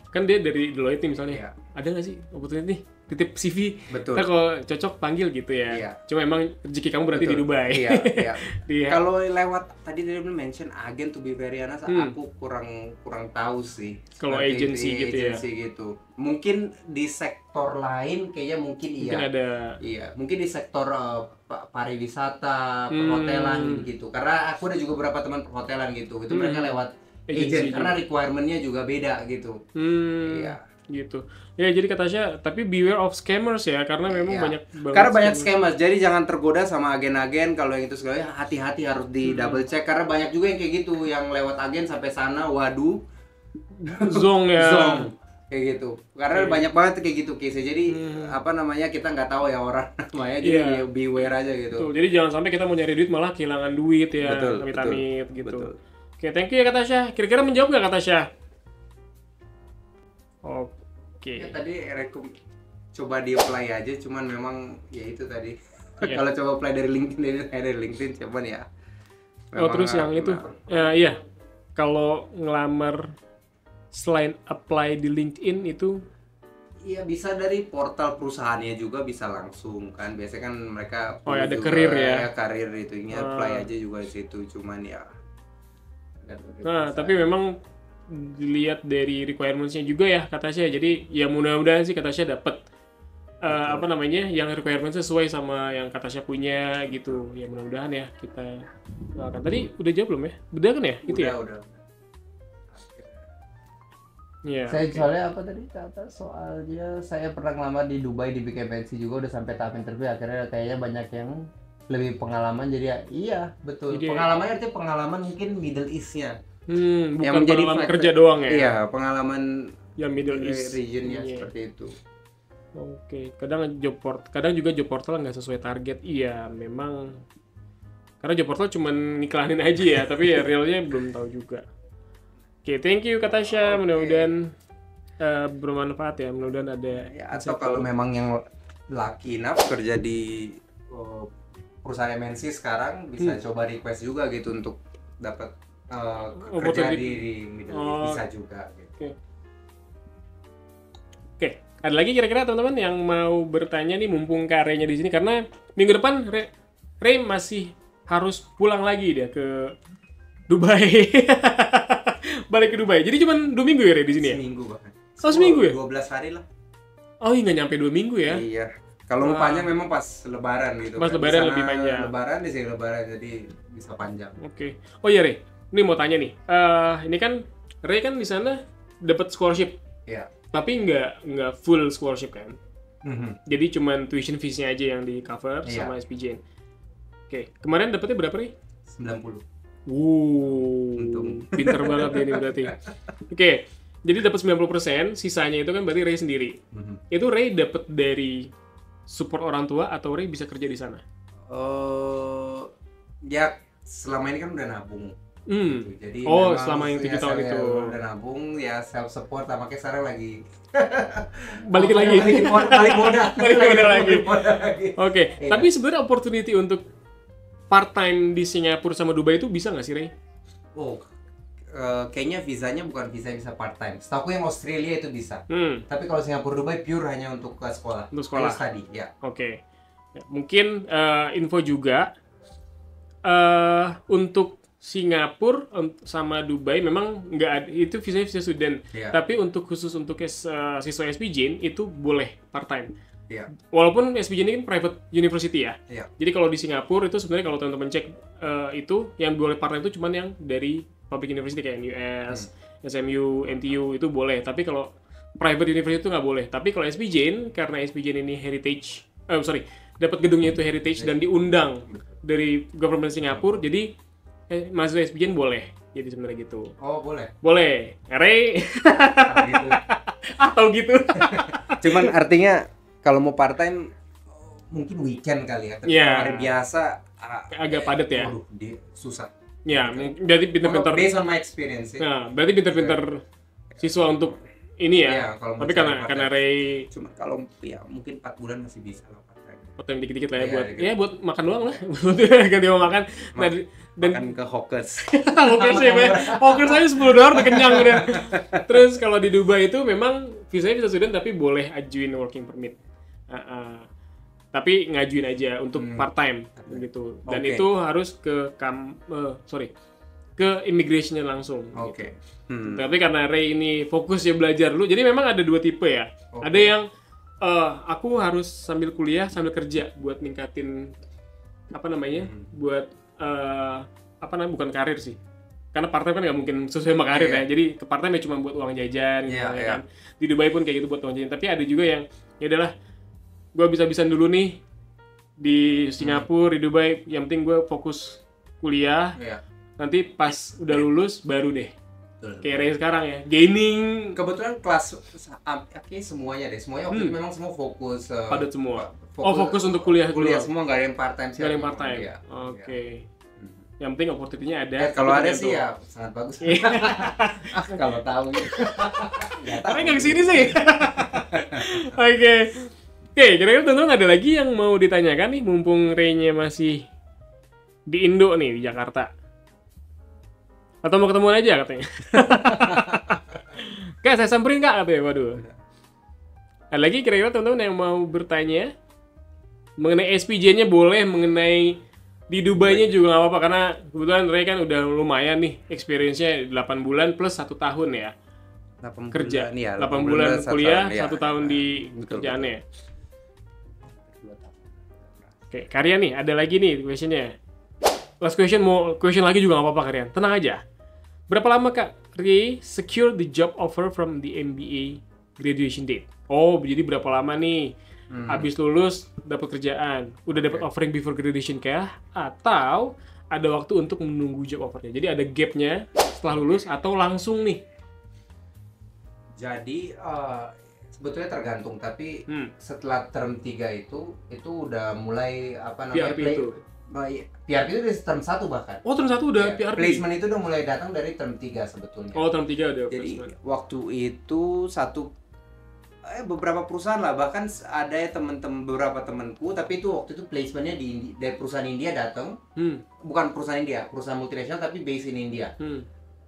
kan dia dari Deloitte misalnya. Iya. Ada nggak sih opportunity titip CV? Betul. Kita kalau cocok panggil gitu ya. Iya. Cuma emang rezeki kamu berarti di Dubai. Iya. Iya. Kalau lewat tadi dia mention agen, to be very honest, aku kurang tahu sih. Kalau agency gitu ya. Gitu. Mungkin di sektor lain kayaknya mungkin ada. Iya, mungkin di sektor pariwisata, perhotelan gitu. Karena aku ada juga beberapa teman perhotelan gitu. Itu mereka lewat agent karena requirement-nya juga beda gitu. Iya. Gitu. Ya jadi kata Tasya, tapi beware of scammers ya, karena memang banyak banget. Karena banyak scammers, jadi jangan tergoda sama agen-agen. Kalau yang itu segala hati-hati, harus di double check karena banyak juga yang kayak gitu, yang lewat agen sampai sana, waduh, zong ya. Zong. Kayak gitu. Karena banyak banget kayak gitu case. Jadi kita nggak tahu ya orang namanya, jadi beware aja gitu. Tuh, jadi jangan sampai kita mau nyari duit malah kehilangan duit ya, amit-amit gitu. Betul. Oke, thank you ya Kak Tasya. Kira-kira menjawab nggak Kak Tasya? Oke. Ya, tadi coba di apply aja, cuman memang ya itu tadi. Kalau coba apply dari LinkedIn cuman ya. Terus yang itu. Iya. Kalau ngelamar selain apply di LinkedIn itu iya bisa dari portal perusahaannya juga bisa langsung kan. Biasanya kan mereka ada juga, karir ya. Karir itunya apply aja juga di situ, cuman ya. Tapi memang dilihat dari requirements-nya juga ya kata saya. Jadi ya mudah-mudahan sih kata saya dapat yang requirement sesuai sama yang kata saya punya gitu. Ya mudah-mudahan ya kita doakan. Tadi udah jawab belum ya? Udah kan ya? Gitu ya? Udah. Ya, saya soalnya apa tadi kata soalnya saya pernah ngelamar di Dubai di BKPNC juga, udah sampai tahap interview, akhirnya kayaknya banyak yang lebih pengalaman, jadi ya iya betul. Jadi, pengalamannya artinya pengalaman mungkin Middle East-nya. Bukan yang menjadi pengalaman kerja doang ya. Iya, pengalaman yang Middle East region-nya seperti itu. Oke, kadang juga job portal nggak sesuai target. Iya, memang karena job portal cuma niklanin aja ya, tapi ya realnya belum tahu juga. Oke, thank you Kak Tasya. Mudah-mudahan bermanfaat ya. Mudah-mudahan ada. Ya, atau kalau memang yang lucky enough kerja di perusahaan MNC sekarang bisa coba request juga gitu untuk dapat kerja di Middle East, bisa juga. Gitu. Oke, ada lagi kira-kira teman-teman yang mau bertanya nih, mumpung karyanya di sini, karena minggu depan Ray masih harus pulang lagi dia ke Dubai. Balik ke Dubai. Jadi cuman 2 minggu ya Ray di sini ya? Seminggu bahkan. Oh, seminggu ya? 12 hari lah. Oh iya, nggak nyampe 2 minggu ya? Iya. Kalau mau Wah. panjang memang pas lebaran gitu. Pas kan. Di lebaran sana lebih panjang. Lebaran di sini lebaran jadi bisa panjang. Oke. Oh iya Ray, ini mau tanya nih. Ini kan Ray kan di sana dapat scholarship, Iya. tapi nggak full scholarship kan? Mhm. Jadi cuman tuition fees-nya aja yang di cover Iya. sama SPJN. Oke, kemarin dapetnya berapa Ray? 90. Wow, Untung. pinter banget ya ini berarti. Oke, jadi dapat 90%, sisanya itu kan berarti Ray sendiri. Mhm. Itu Ray dapat dari support orang tua atau Ray bisa kerja di sana? Ya selama ini kan udah nabung. Hmm. Gitu. Jadi Oh, memang selama yang 7 tahun saya itu. udah nabung ya self support lah, makanya sekarang lagi Balikin lagi. balik modal lagi. lagi. Oke, Iya. tapi sebenarnya opportunity untuk part time di Singapura sama Dubai itu bisa nggak sih Ray? Oh, kayaknya visanya bukan visa yang bisa part time. Setahu yang Australia itu bisa. Tapi kalau Singapura Dubai pure hanya untuk ke sekolah. Untuk sekolah. Pure study, ya. Oke. Ya, mungkin info juga untuk Singapura sama Dubai memang nggak ada, itu visa student. Iya. Tapi untuk khusus untuk siswa SPJN itu boleh part time. Iya. Walaupun SPJN ini kan private university ya. Iya. Jadi kalau di Singapura itu sebenarnya kalau teman-teman cek itu yang boleh part time itu cuman yang dari public university kayak US, SMU, NTU itu boleh. Tapi kalau private university itu nggak boleh. Tapi kalau SPJN karena SPJN ini heritage, dapat gedungnya itu heritage dan diundang dari government Singapura, jadi mahasiswa SPJN boleh. Jadi sebenarnya gitu. Oh, boleh. Boleh. Ray Nah, gitu. atau gitu. Cuman artinya kalau mau part time mungkin weekend kali ya. Tapi Iya. kalau hari biasa Agak padat ya. Waduh, susah. Ya, berarti pinter-pinter. Based on my experience sih. Nah, berarti pinter-pinter siswa untuk ini ya. Iya, kalau mau Tapi cari part karena time. Ray Cuma kalau ya mungkin 4 bulan masih bisa lah part time. part-time dikit-dikit lah ya Iya, buat dikit. ya buat makan doang lah. Ganti mau makan. Nah, dan Makan ke hawkers. hawkers ya, hawkers aja $10 udah kenyang udah. Terus kalau di Dubai itu memang visanya visa student tapi boleh ajuin working permit. Tapi ngajuin aja untuk part-time gitu. Dan Oke. itu harus ke ke immigration-nya langsung. Oke. Gitu. Tapi karena Ray ini fokus ya belajar dulu, jadi memang ada 2 tipe ya. Oke. Ada yang aku harus sambil kuliah sambil kerja buat ningkatin buat bukan karir sih. Karena part time kan nggak mungkin sesuai sama karir ya. Jadi ke part time ya cuma buat uang jajan gitu Iya, ya iya. kan. Di Dubai pun kayak gitu buat uang jajan. Tapi ada juga yang ya udahlah, gue bisa-bisan dulu nih di Singapura, di Dubai. Yang penting gue fokus kuliah. Iya. Nanti pas udah lulus baru deh. Betul. Kayak Ray sekarang ya, gaining Kebetulan kelas kayaknya semuanya deh. Semuanya waktu itu memang semua fokus padat semua. Fokus untuk kuliah kuliah dulu. semua, nggak ada yang part time sih. Nggak ada yang part time. Iya. Oke. Yang penting opportunity-nya ada. Kalau tapi ada tergantung. sih ya sangat bagus. Kalau tahu gitu. Nggak tahu. Tapi nggak kesini sih. Oke. Oke, kira-kira teman-teman ada lagi yang mau ditanyakan nih, mumpung Ray-nya masih di Indo nih, di Jakarta. Atau mau ketemuan aja katanya. Kak, saya samperin Kak katanya, waduh. Ada lagi kira-kira teman-teman yang mau bertanya mengenai SPJ-nya boleh, mengenai di Dubai-nya juga nggak apa-apa, karena kebetulan Ray kan udah lumayan nih, experience-nya 8 bulan plus 1 tahun ya. 8 Kerja, bulan, iya, 8 bulan plus 1 kuliah, tahun, iya. 1 tahun di Betul, kerjaannya. Oke, Karya nih, ada lagi nih question-nya. Last question, mau question lagi juga nggak apa-apa Karyan, tenang aja. Berapa lama Kak Ray secure the job offer from the MBA graduation date? Oh, jadi berapa lama nih? Habis lulus dapat kerjaan, udah dapat offering before graduation kah? Atau ada waktu untuk menunggu job offernya? Jadi ada gapnya setelah lulus atau langsung nih? Jadi sebetulnya tergantung, tapi Hmm. setelah term 3 itu udah mulai apa namanya PRP itu. PRP itu dari term 1 bahkan. Oh, term 1 udah Ya, PRP. placement itu udah mulai datang dari term 3 sebetulnya. Oh, term 3 ada Jadi placement. waktu itu beberapa perusahaan lah, bahkan ada ya beberapa temanku, tapi itu waktu itu placementnya dari perusahaan India datang, bukan perusahaan India, perusahaan multinasional tapi based in India.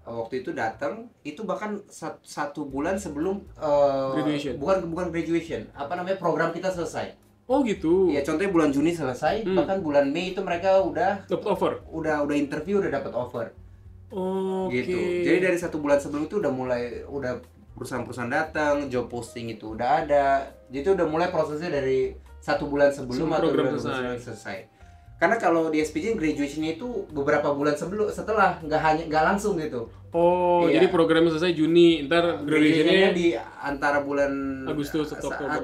Waktu itu datang, itu bahkan 1 bulan sebelum Graduation. bukan graduation, apa namanya, program kita selesai. Oh gitu. Ya contohnya bulan Juni selesai, bahkan bulan Mei itu mereka udah Dapat offer. interview, udah dapat offer. Oke. gitu. Jadi dari 1 bulan sebelum itu udah perusahaan-perusahaan datang, job posting itu udah ada. Jadi itu udah mulai prosesnya dari 1 bulan sebelum atau program 2 bulan sebelum selesai. Karena kalau di SPJ graduation-nya itu beberapa bulan setelah, nggak langsung gitu. Oh, Iya. jadi programnya selesai Juni, ntar graduation-nya di antara bulan Agustus atau Oktober.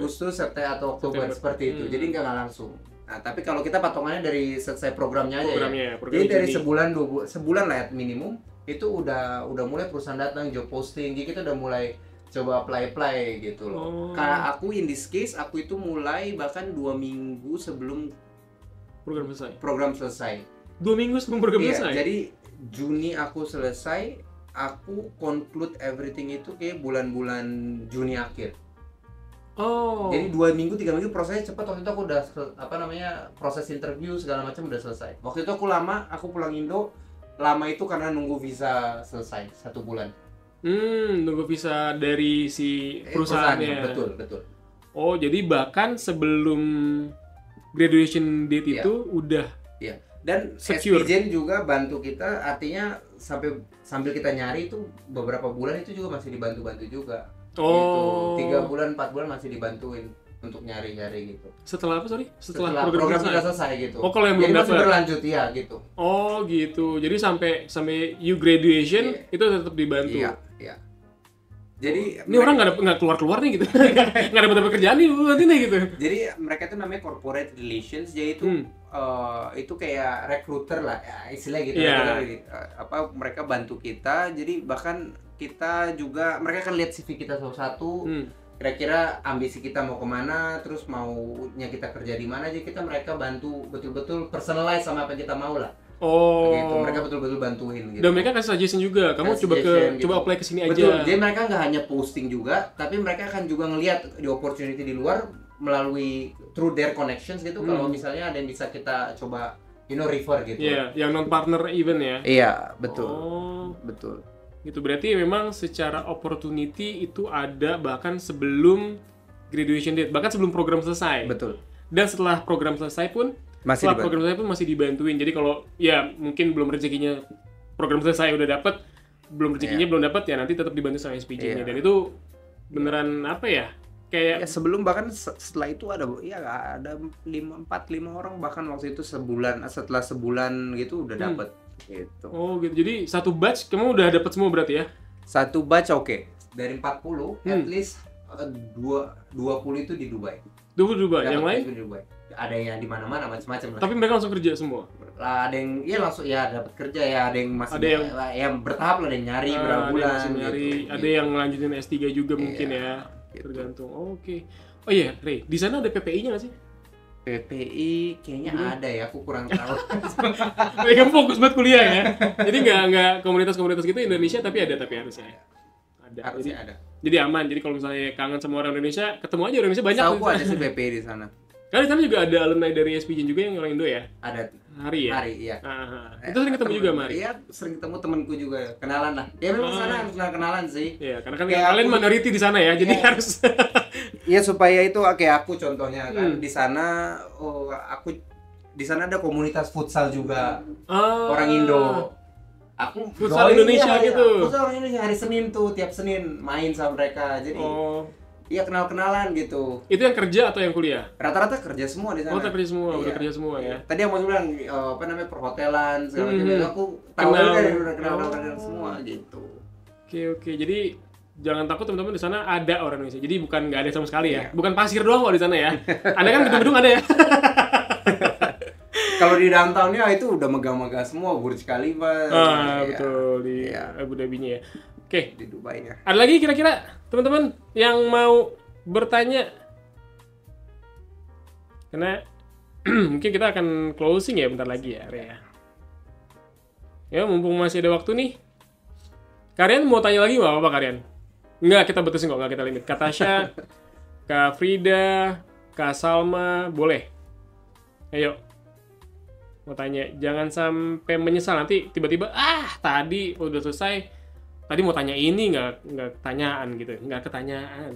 Atau Oktober seperti itu. Jadi nggak langsung. Nah, tapi kalau kita patongannya dari selesai programnya aja ya. program Jadi dari Juni. sebulan lah ya minimum itu udah mulai perusahaan datang, job posting. Jadi kita udah mulai coba apply gitu loh. Oh. Karena aku in this case aku itu mulai bahkan 2 minggu sebelum program selesai. 2 minggu sebelum program Iya, selesai. jadi Juni aku selesai, aku conclude everything itu kayak bulan-bulan Juni akhir. Oh. Jadi 2 minggu 3 minggu prosesnya cepat. Waktu itu aku udah proses interview segala macam udah selesai. Waktu itu aku pulang Indo lama itu karena nunggu visa selesai 1 bulan. Nunggu visa dari si perusahaannya. Betul. Oh, jadi bahkan sebelum graduation date Iya. itu udah Iya. Dan secure. SPJ juga bantu kita, artinya sambil kita nyari itu beberapa bulan itu juga masih dibantu juga. Oh. Gitu. 3 bulan 4 bulan masih dibantuin untuk nyari gitu. Setelah apa, sorry? Setelah program kita selesai gitu. Oh, kalau yang belum jadi masih dapat. berlanjut ya gitu. Oh, gitu. Jadi sampai you graduation Iya. itu tetap dibantu. Iya. Jadi Ini orang nggak keluar nih gitu. Nggak dapat kerjaan nih berarti nih gitu. Jadi mereka itu namanya corporate relations, jadi itu itu kayak recruiter lah ya, istilah gitu. Iya. Mereka bantu kita, jadi bahkan kita juga mereka kan lihat CV kita satu-satu, kira-kira ambisi kita mau kemana, terus maunya kita kerja di mana, jadi mereka bantu betul-betul personalize sama apa yang kita mau lah. Oh. Gitu, mereka betul-betul bantuin gitu. Dan mereka kasih suggestion juga. Kamu Kasih coba suggestion gitu. coba apply ke sini aja. Betul. Jadi mereka nggak hanya posting juga, tapi mereka akan juga ngelihat di opportunity di luar melalui through their connections gitu. Kalau misalnya ada yang bisa kita coba refer gitu. Iya, yang non partner event ya. Iya, betul. Oh. Betul. Gitu berarti memang secara opportunity itu ada bahkan sebelum graduation date, bahkan sebelum program selesai. Betul. Dan setelah program selesai pun program selesai pun masih dibantuin. Jadi kalau ya mungkin belum rezekinya program selesai udah dapat, belum rezekinya belum dapat ya nanti tetap dibantu sama SPJ-nya. Iya. Dan itu beneran apa ya? Kayak Ya sebelum bahkan setelah itu ada 4-5 orang bahkan waktu itu setelah sebulan gitu udah dapat gitu. Oh gitu. Jadi satu batch kamu udah dapat semua berarti ya? Satu batch oke. Dari 40 at least 20 itu di Dubai. 22 yang lain? Di Dubai. Ada yang di mana-mana macam-macam lah. Tapi mereka langsung kerja semua. Lah, ada yang langsung dapat kerja ya, ada yang masih Ada yang bertahap lah, ada yang nyari berapa Ada bulan yang masih nyari, gitu. ada yang lanjutin S3 juga mungkin ya. gitu. Tergantung. Oke. Oh iya, Rey, di sana ada PPI-nya nggak sih? PPI kayaknya ada ya, aku kurang tahu. Mereka fokus banget kuliah ya. Jadi nggak komunitas-komunitas gitu Indonesia tapi harusnya. Ada. Harusnya ada. Jadi aman. Jadi kalau misalnya kangen sama orang Indonesia, ketemu aja orang Indonesia banyak. Tahu tuh. aku ada sih PPI di sana. Karena di sana juga ada alumni dari SPJ juga yang orang Indo ya. Ada Hari ya. Hari, iya. Itu sering ketemu juga Mari. Iya, sering ketemu temanku juga, kenalan lah. Ya memang sana harus kenalan sih. Iya, karena kan Kayak kalian aku- minority di sana ya, jadi harus. Iya, supaya itu kayak aku contohnya kan di sana aku di sana ada komunitas futsal juga. Orang Indo. Aku Futsal join, Indonesia iya, gitu. Futsal orang Indonesia hari Senin tuh, tiap Senin main sama mereka. Jadi iya kenal-kenalan gitu. Itu yang kerja atau yang kuliah? Rata-rata kerja semua di sana. Oh, kerja semua, udah Iya. kerja semua ya. Tadi yang mau bilang perhotelan segala macam itu aku tahu Kenal. dari udah kenal semua gitu. Oke. Jadi jangan takut teman-teman, di sana ada orang Indonesia. Jadi bukan nggak ada sama sekali ya. Iya. Bukan pasir doang kok di sana ya. Ada kan gedung-gedung ada ya. Kalau di downtown-nya itu udah megah-megah semua, Burj Khalifa. Ya, Betul di Iya. Abu Dhabi-nya ya. Oke. di Dubai-nya. Ada lagi kira-kira teman-teman yang mau bertanya? Karena mungkin kita akan closing ya bentar lagi ya, Rea. Ya, mumpung masih ada waktu nih. Kalian mau tanya lagi nggak apa-apa kalian? Nggak, kita batasin kok, nggak kita limit. Kak Tasya, Kak Frida, Kak Salma, boleh. Ayo. Mau tanya, jangan sampai menyesal nanti tiba-tiba tadi udah selesai. Tadi mau tanya ini nggak ketanyaan gitu, nggak ketanyaan.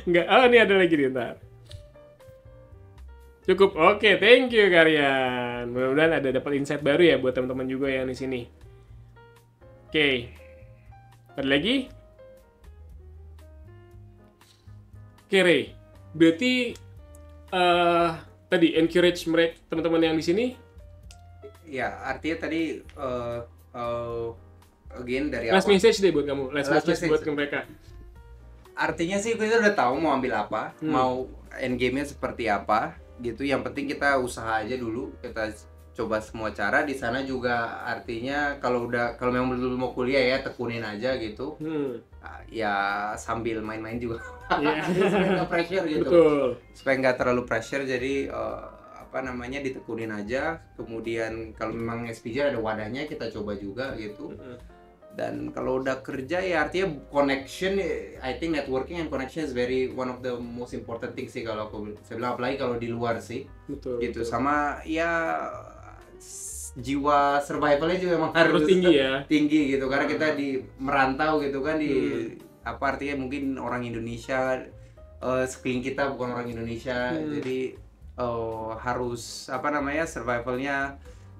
Nggak, ini ada lagi nih ntar. Cukup. Oke, thank you Karyan. Mudah-mudahan ada dapat insight baru ya buat teman-teman juga yang di sini. Oke. Ada lagi? Oke, Ray. Berarti tadi encourage mereka teman-teman yang di sini. Ya, artinya tadi again dari Last awal. message deh buat kamu. Last Last message message. buat mereka. Artinya sih kita udah tahu mau ambil apa, mau end game-nya seperti apa gitu. Yang penting kita usaha aja dulu, kita coba semua cara di sana juga. Artinya kalau memang belum mau kuliah ya tekunin aja gitu. Ya sambil main-main juga. Iya. Supaya nggak pressure gitu. Betul. Supaya nggak terlalu pressure, jadi ditekunin aja. Kemudian kalau memang SPJ ada wadahnya kita coba juga gitu. Dan kalau udah kerja ya artinya connection, I think networking and connection is very one of the most important things sih kalau saya bilang, apalagi kalau di luar sih. Betul. Gitu. Sama ya jiwa survivalnya juga emang harus tinggi ya. Tinggi gitu karena kita di merantau gitu kan di apa artinya mungkin orang Indonesia sekeliling kita bukan orang Indonesia, jadi harus apa namanya survivalnya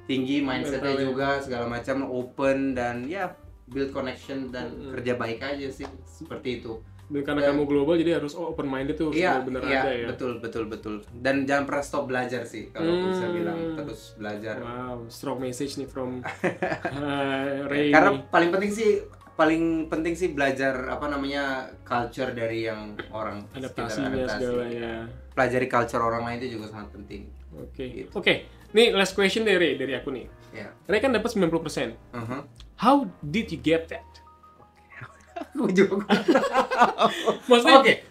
tinggi, mindsetnya juga segala macam open dan ya build connection dan kerja baik aja sih seperti itu. Dan karena kamu global jadi harus open minded tuh bener ada ya. Betul. Dan jangan pernah stop belajar sih kalau bisa bilang, terus belajar. Wow, strong message nih from Ray. Karena paling penting sih belajar apa namanya culture dari yang orang adaptasinya segala ya. Pelajari culture orang lain itu juga sangat penting. Oke. Oke. Nih last question dari aku nih. Ya. Ray kan dapat 90%. How did you get that? Maksudnya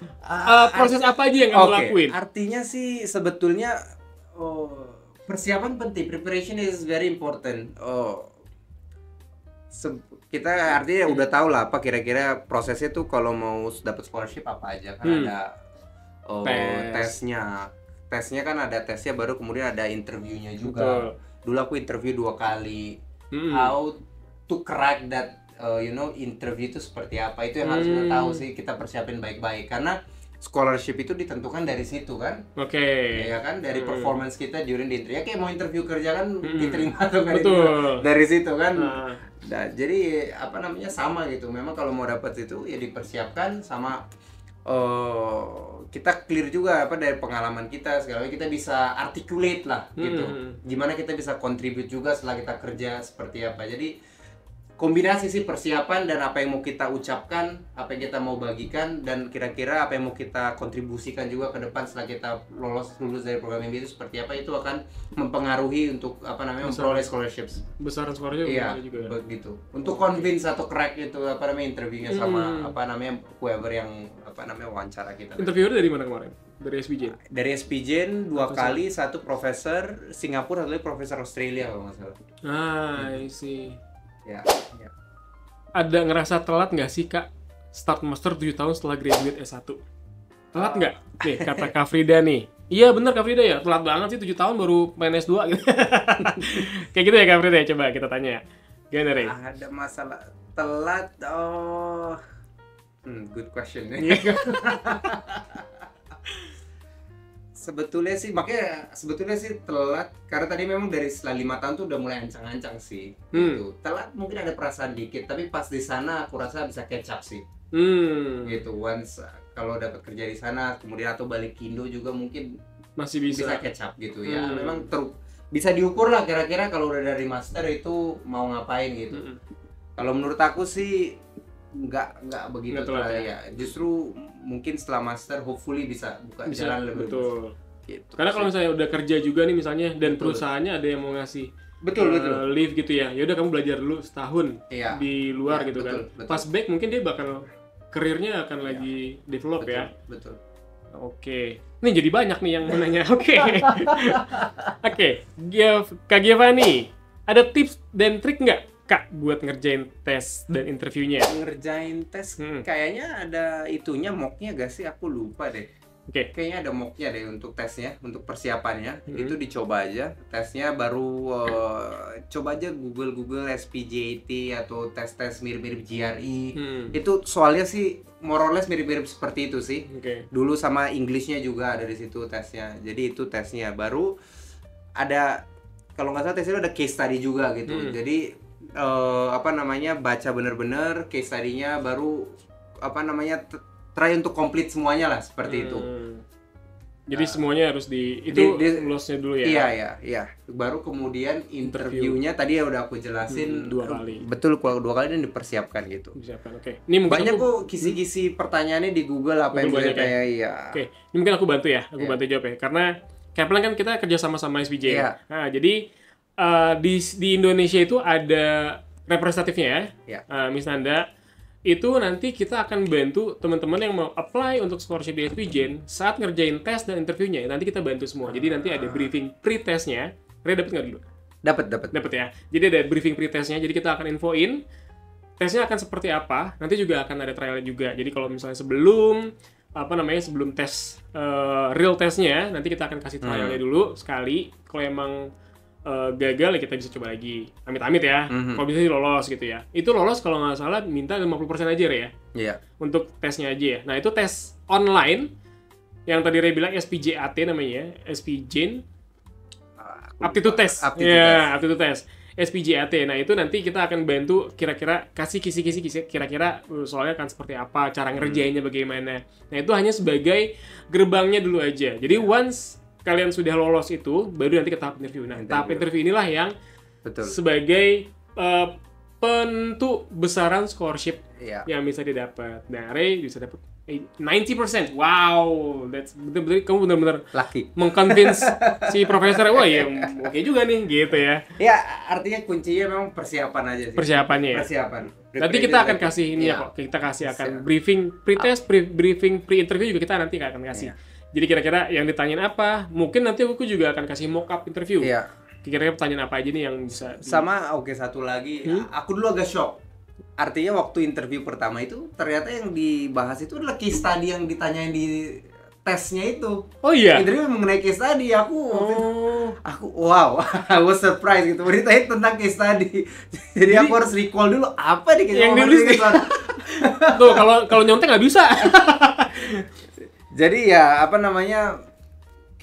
proses apa aja yang kamu lakuin? Artinya sih sebetulnya persiapan penting, preparation is very important. Kita artinya udah tahu lah apa kira-kira prosesnya tuh kalau mau dapat scholarship apa aja kan ada tesnya kan ada tesnya baru kemudian ada interviewnya juga. Dulu aku interview 2 kali. How to crack that interview itu seperti apa, itu yang harus kita tahu sih, kita persiapin baik-baik karena scholarship itu ditentukan dari situ kan. Ya kan dari performance kita during the interview. Ya kayak mau interview kerja kan diterima atau nggak diterima dari situ kan. Nah, jadi apa namanya sama gitu. Memang kalau mau dapat itu ya dipersiapkan sama kita clear juga apa dari pengalaman kita segala kita bisa articulate lah gitu. Gimana kita bisa contribute juga setelah kita kerja seperti apa. Jadi kombinasi sih persiapan dan apa yang mau kita ucapkan, apa yang kita mau bagikan, dan kira-kira apa yang mau kita kontribusikan juga ke depan setelah kita lulus dari program MBA itu seperti apa, itu akan mempengaruhi untuk apa namanya memperoleh scholarships. Besaran scholarship juga ya? Begitu. Untuk convince atau crack itu apa namanya interviewnya sama apa namanya whoever yang apa namanya wawancara kita. Interviewer dari mana kemarin? Dari SPJ? Dari SPJ 2 kali, satu profesor Singapura, satu lagi profesor Australia kalau nggak salah. I see. Ya. Ada ngerasa telat nggak sih Kak start master 7 tahun setelah graduate S1? Telat nggak? Nih kata Kak Frida nih. Iya bener Kak Frida ya, telat banget sih 7 tahun baru main S2 gitu. Kayak gitu ya Kak Frida, coba kita tanya. Gimana Ray? Ada masalah telat, good question. Sebetulnya sih telat karena tadi memang dari setelah 5 tahun tuh udah mulai ancang-ancang sih gitu. Telat mungkin ada perasaan dikit, tapi pas di sana aku rasa bisa catch up sih. Gitu. Once kalau dapat kerja di sana kemudian atau balik ke Indo juga mungkin masih bisa catch up gitu ya. Memang bisa diukur lah kira-kira kalau udah dari master itu mau ngapain gitu. Kalau menurut aku sih nggak begitu telat ya. Justru mungkin setelah master hopefully bisa buka jalan lebih. Betul. Gitu. Karena kalau misalnya udah kerja juga nih misalnya dan perusahaannya ada yang mau ngasih betul. leave gitu ya. Ya udah kamu belajar dulu setahun di luar gitu kan. Pas back mungkin dia bakal karirnya akan lagi develop ya. Betul. Oke. Nih jadi banyak nih yang mau nanya. Oke. Kak Giovanni, ada tips dan trik nggak Kak buat ngerjain tes dan interviewnya? Ngerjain tes kayaknya ada itunya mocknya gak sih? Aku lupa deh. Oke. Kayaknya ada mocknya deh untuk tesnya, untuk persiapannya. Itu dicoba aja. Tesnya baru coba aja Google SPJT atau tes-tes mirip-mirip GRE. Itu soalnya sih more or less mirip-mirip seperti itu sih. Oke. Dulu sama Englishnya juga ada di situ tesnya. Jadi itu tesnya. Baru ada, kalau nggak salah tesnya ada case study juga gitu. Jadi apa namanya, baca bener-bener case study-nya, baru apa namanya, try untuk complete semuanya lah seperti itu. Jadi semuanya harus lulosnya dulu ya. Iya. Baru kemudian interviewnya tadi ya udah aku jelasin 2 kali. Betul, kalau 2 kali dan dipersiapkan gitu. Dipersiapkan. Oke. Ini mungkin Banyak kok kisi-kisi pertanyaannya di Google apa yang Google bisa banyak ya? kayak iya. Oke, ini mungkin aku bantu ya. Aku bantu jawab ya. Karena Kaplan kan kita kerja sama SPJ. Iya. Nah, jadi di Indonesia itu ada representatifnya ya. Miss Nanda. Itu nanti kita akan bantu teman-teman yang mau apply untuk scholarship di SPJ saat ngerjain tes dan interviewnya. Nanti kita bantu semua. Jadi nanti ada briefing pre-testnya. Rey dapat nggak dulu? Dapat ya. Jadi ada briefing pre-testnya. Jadi kita akan infoin tesnya akan seperti apa. Nanti juga akan ada trialnya juga. Jadi kalau misalnya sebelum tes real testnya, nanti kita akan kasih trialnya dulu sekali. Kalau emang gagal ya kita bisa coba lagi. Amit-amit ya. Kalau bisa sih lolos gitu ya. Itu lolos kalau nggak salah minta 50% aja ya. Iya. Untuk tesnya aja ya. Nah, itu tes online yang tadi Ray bilang SPJAT namanya, SPJ Aptitude Test. Ya, Aptitude Test. SPJAT. Nah, itu nanti kita akan bantu kira-kira kasih kisi-kisi kira-kira soalnya akan seperti apa, cara ngerjainnya bagaimana. Nah, itu hanya sebagai gerbangnya dulu aja. Jadi once kalian sudah lolos itu, baru nanti ke tahap interview. Nah, tahap interview inilah yang sebagai penentu besaran scholarship yang bisa didapat. Nah, Ray bisa dapat 90%. Wow, that's betul-betul kamu benar-benar lucky mengconvince si profesor. Wah, ya oke juga nih gitu ya. Ya, artinya kuncinya memang persiapan aja sih. Persiapannya ya. Persiapan. Nanti kita akan kasih ini ya kok. Kita kasih akan briefing pre-test, briefing pre-interview juga kita nanti akan kasih. Jadi kira-kira yang ditanyain apa? Mungkin nanti aku juga akan kasih mock-up interview. Iya. Kira-kira pertanyaan apa aja nih yang bisa Sama satu lagi, aku dulu agak shock. Artinya waktu interview pertama itu ternyata yang dibahas itu adalah case study yang ditanyain di tesnya itu. Oh iya. Interview mengenai case study, aku wow, I was surprised gitu. Beritanya tentang case study. Jadi aku harus recall dulu apa nih yang ditulis nih. Tuh, kalau nyontek nggak bisa. Jadi ya apa namanya,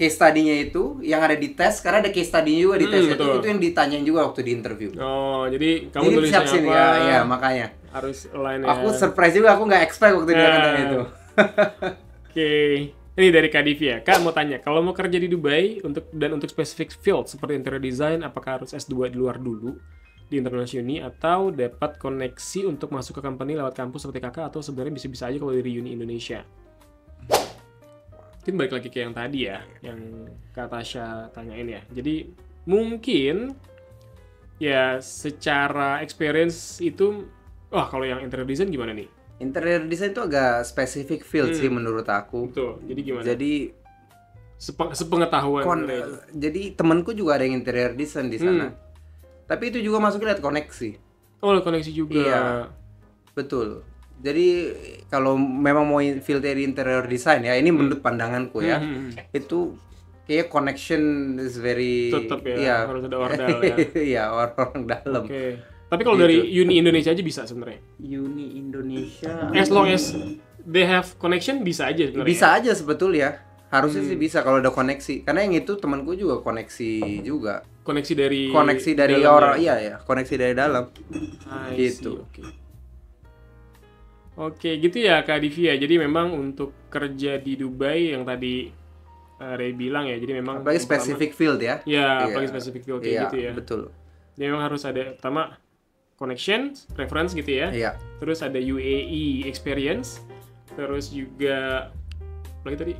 case study-nya itu yang ada di tes, karena ada case study juga di tes itu yang ditanyain juga waktu di interview. Oh, jadi kamu tulisnya apa? Sini, ya makanya. Harus align ya. Aku surprise juga, aku nggak expect waktu dia kata itu. Oke. Ini dari Kak Divya. Kak mau tanya, kalau mau kerja di Dubai untuk specific field seperti interior design, apakah harus S2 di luar dulu di International Uni atau dapat koneksi untuk masuk ke company lewat kampus seperti Kakak, atau sebenarnya bisa-bisa aja kalau dari Uni Indonesia? Mungkin balik lagi ke yang tadi ya, yang Kak Tasya tanyain ya. Jadi mungkin ya secara experience itu, kalau yang interior design gimana nih? Interior design itu agak spesifik field sih menurut aku. Betul. Jadi gimana? Jadi sepengetahuan. Jadi temanku juga ada yang interior design di sana. Tapi itu juga masuknya lihat koneksi. Oh, koneksi juga. Iya. Betul. Jadi kalau memang mau field dari interior design ya, ini menurut pandanganku ya, itu kayak connection is very tetap ya, harus ada ordal ya. Iya, orang dalam. Oke. Tapi kalau dari Uni Indonesia aja bisa sebenarnya. Uni Indonesia. As long as they have connection bisa aja sebenarnya. Bisa aja sebetulnya. Harusnya sih bisa kalau ada koneksi. Karena yang itu temanku juga koneksi juga. Koneksi dari orang, iya, koneksi dari dalam. Gitu. Oke, gitu ya Kak Divya. Jadi memang untuk kerja di Dubai yang tadi Ray bilang ya, jadi memang apalagi spesifik field ya. Ya, apalagi spesifik field kayak gitu ya. Betul. Jadi memang harus ada pertama connection, reference gitu ya. Iya. Terus ada UAE experience. Terus juga lagi tadi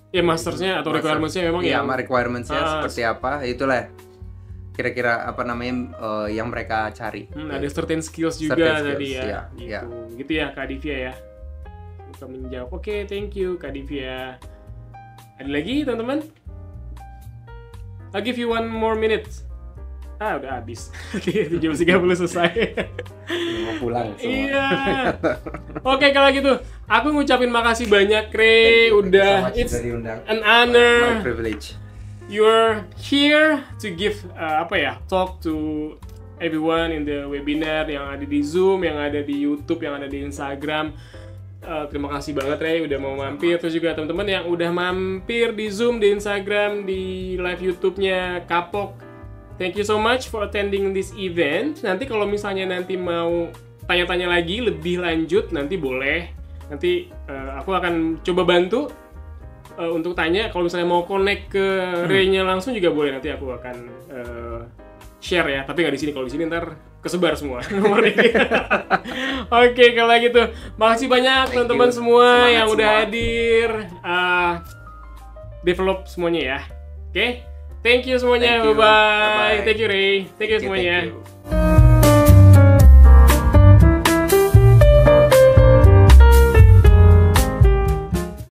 ya mastersnya atau requirements-nya memang ya. Iya, requirements-nya seperti apa? Itulah kira-kira apa namanya yang mereka cari. Ada certain skills juga tadi ya. Iya. Gitu ya Kak Divya ya. Kita menjawab. Oke, thank you Kak Divya. Ada lagi teman-teman? I'll give you one more minute. udah habis. 7.30 selesai. Mau pulang semua. Iya. Oke, kalau gitu aku ngucapin makasih banyak Ray, udah it's Sudah diundang. an honor. My privilege. You're here to give talk to everyone in the webinar yang ada di Zoom, yang ada di YouTube, yang ada di Instagram. Terima kasih banget Ray udah mau mampir. Terus juga teman-teman yang udah mampir di Zoom, di Instagram, di live YouTube-nya Kapok. Thank you so much for attending this event. Nanti kalau misalnya nanti mau tanya-tanya lagi lebih lanjut, nanti boleh. Nanti aku akan coba bantu untuk tanya. Kalau misalnya mau connect ke Ray-nya langsung juga boleh. Nanti aku akan share ya. Tapi nggak di sini. Kalau di sini ntar kesebar semua nomornya. Oke, kalau gitu, makasih banyak teman-teman semua Semangat yang udah semua. hadir. Develop semuanya ya. Oke, thank you semuanya. Thank you. Bye-bye. Bye-bye. Thank you Ray. Thank you semuanya. Thank you.